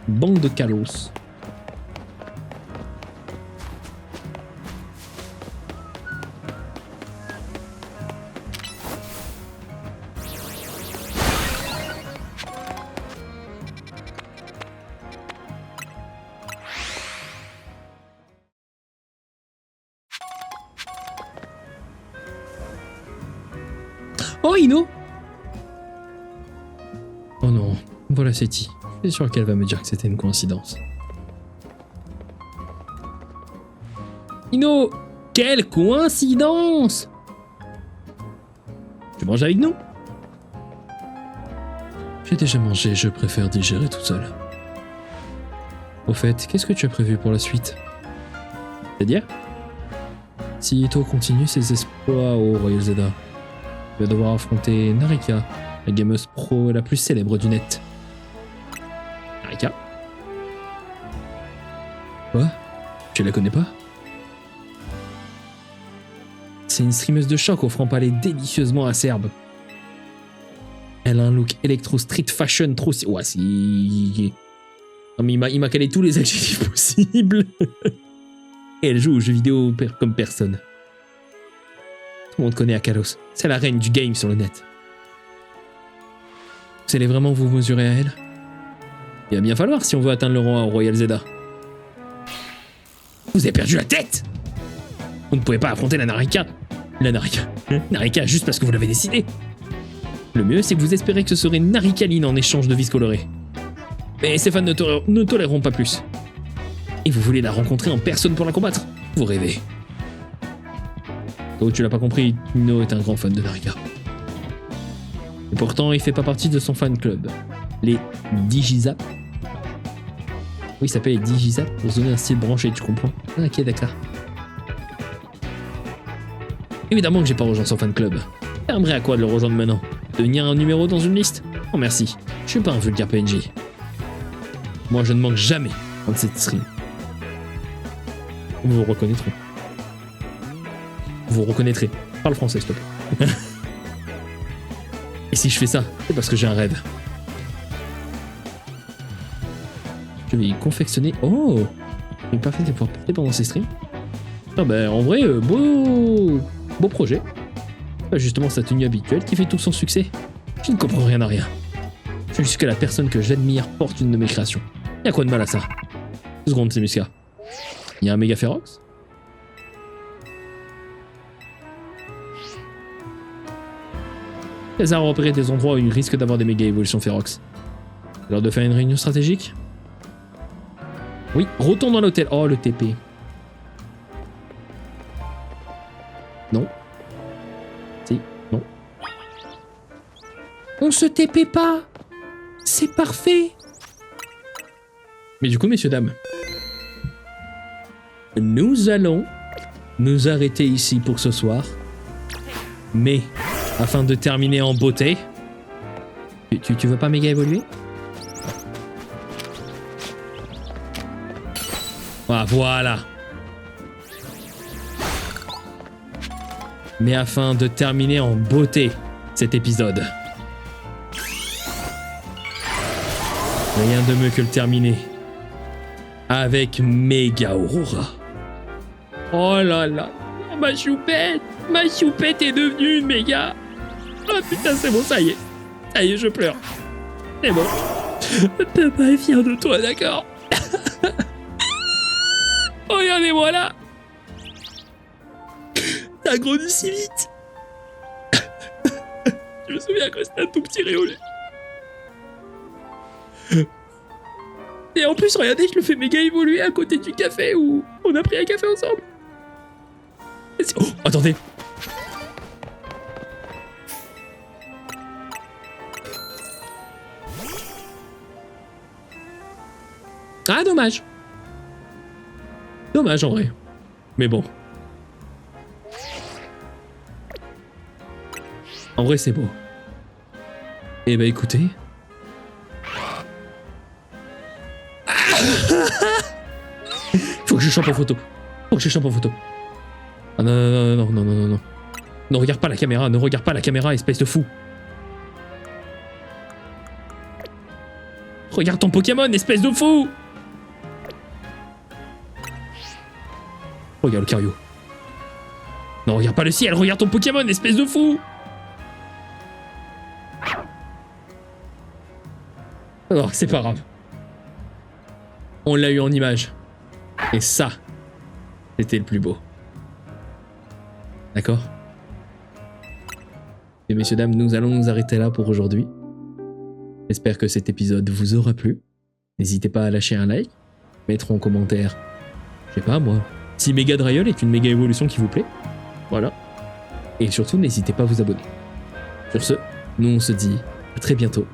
Banque de Kalos. Oh, Ino! Oh non, voilà Seti. Je suis sûr qu'elle va me dire que c'était une coïncidence. Ino! Quelle coïncidence! Tu manges avec nous? J'ai déjà mangé, je préfère digérer tout seul. Au fait, qu'est-ce que tu as prévu pour la suite? C'est-à-dire? Si Ito continue ses exploits au Royal Zelda, il va devoir affronter Narika, la gameuse pro la plus célèbre du net. Narika? Quoi? Tu la connais pas? C'est une streameuse de choc au franc-parler délicieusement acerbe. Elle a un look électro street fashion trop... Ouais, si... Non mais il m'a calé tous les adjectifs possibles. Et elle joue aux jeux vidéo comme personne. Tout le monde connaît Akalos. C'est la reine du game sur le net. Vous allez vraiment vous mesurer à elle? Il va bien falloir si on veut atteindre le rang au Royal Zelda. Vous avez perdu la tête! Vous ne pouvez pas affronter la Narika. Narika juste parce que vous l'avez décidé. Le mieux, c'est que vous espérez que ce serait Narikaline en échange de vis colorées. Mais ces fans ne toléreront pas plus. Et vous voulez la rencontrer en personne pour la combattre? Vous rêvez. Oh, tu l'as pas compris, Ino est un grand fan de Narika. Et pourtant, il fait pas partie de son fan club. Les Digizap. Oui, ça s'appelle les Digizap pour se donner un style branché, tu comprends? Ah, ok, d'accord. Évidemment que j'ai pas rejoint son fan club. Ça aimerait à quoi de le rejoindre maintenant? Devenir un numéro dans une liste? Oh merci, je suis pas un vulgaire PNJ. Moi je ne manque jamais de cette stream. Vous vous reconnaîtrez. Vous reconnaîtrez. Parle français s'il te plaît. Et si je fais ça, c'est parce que j'ai un rêve. Je vais confectionner... Oh, il n'est pas fait de pouvoir porter pendant ces streams. Ah bah en vrai, beau projet. Justement sa tenue habituelle qui fait tout son succès. Je ne comprends rien à rien. Jusqu'à la personne que j'admire porte une de mes créations. Y'a quoi de mal à ça? 2 secondes, c'est Musca. Il y a un méga Ferox. César a repéré des endroits où il risque d'avoir des méga évolutions Ferox. C'est l'heure de faire une réunion stratégique? Oui, retourne dans l'hôtel. Oh, le TP. Non. Si, non. On se TP pas. C'est parfait. Mais du coup, messieurs, dames, nous allons nous arrêter ici pour ce soir. Mais, afin de terminer en beauté... Tu veux pas méga évoluer? Ah, voilà. Mais afin de terminer en beauté cet épisode... Rien de mieux que le terminer avec Méga Aurora. Oh là là, ma choupette est devenue une méga. Oh putain, c'est bon, ça y est, je pleure. C'est bon. Papa est fier de toi, d'accord? Regardez-moi là. T'as grandi si vite. Je me souviens quand c'était un tout petit réolé. Et en plus, regardez, je le fais méga évoluer à côté du café où on a pris un café ensemble. Oh, attendez. Ah, dommage. Dommage en vrai. Mais bon. En vrai, c'est beau. Eh ben, écoutez. Faut que je chope en photo. Ah non. Ne regarde pas la caméra, espèce de fou. Regarde ton Pokémon, espèce de fou. Regarde le Cario. Non, regarde pas le ciel, regarde ton Pokémon, espèce de fou. Oh, c'est pas grave. On l'a eu en image. Et ça, c'était le plus beau. D'accord? Et messieurs, dames, nous allons nous arrêter là pour aujourd'hui. J'espère que cet épisode vous aura plu. N'hésitez pas à lâcher un like, mettre en commentaire, je sais pas moi, si Méga Dryol est une méga évolution qui vous plaît. Voilà. Et surtout, n'hésitez pas à vous abonner. Sur ce, nous on se dit à très bientôt.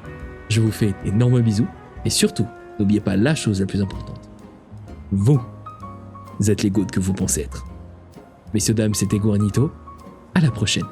Je vous fais d'énormes bisous. Et surtout, n'oubliez pas la chose la plus importante. Vous êtes les goats que vous pensez être. Messieurs, dames, c'était Guarnito. À la prochaine.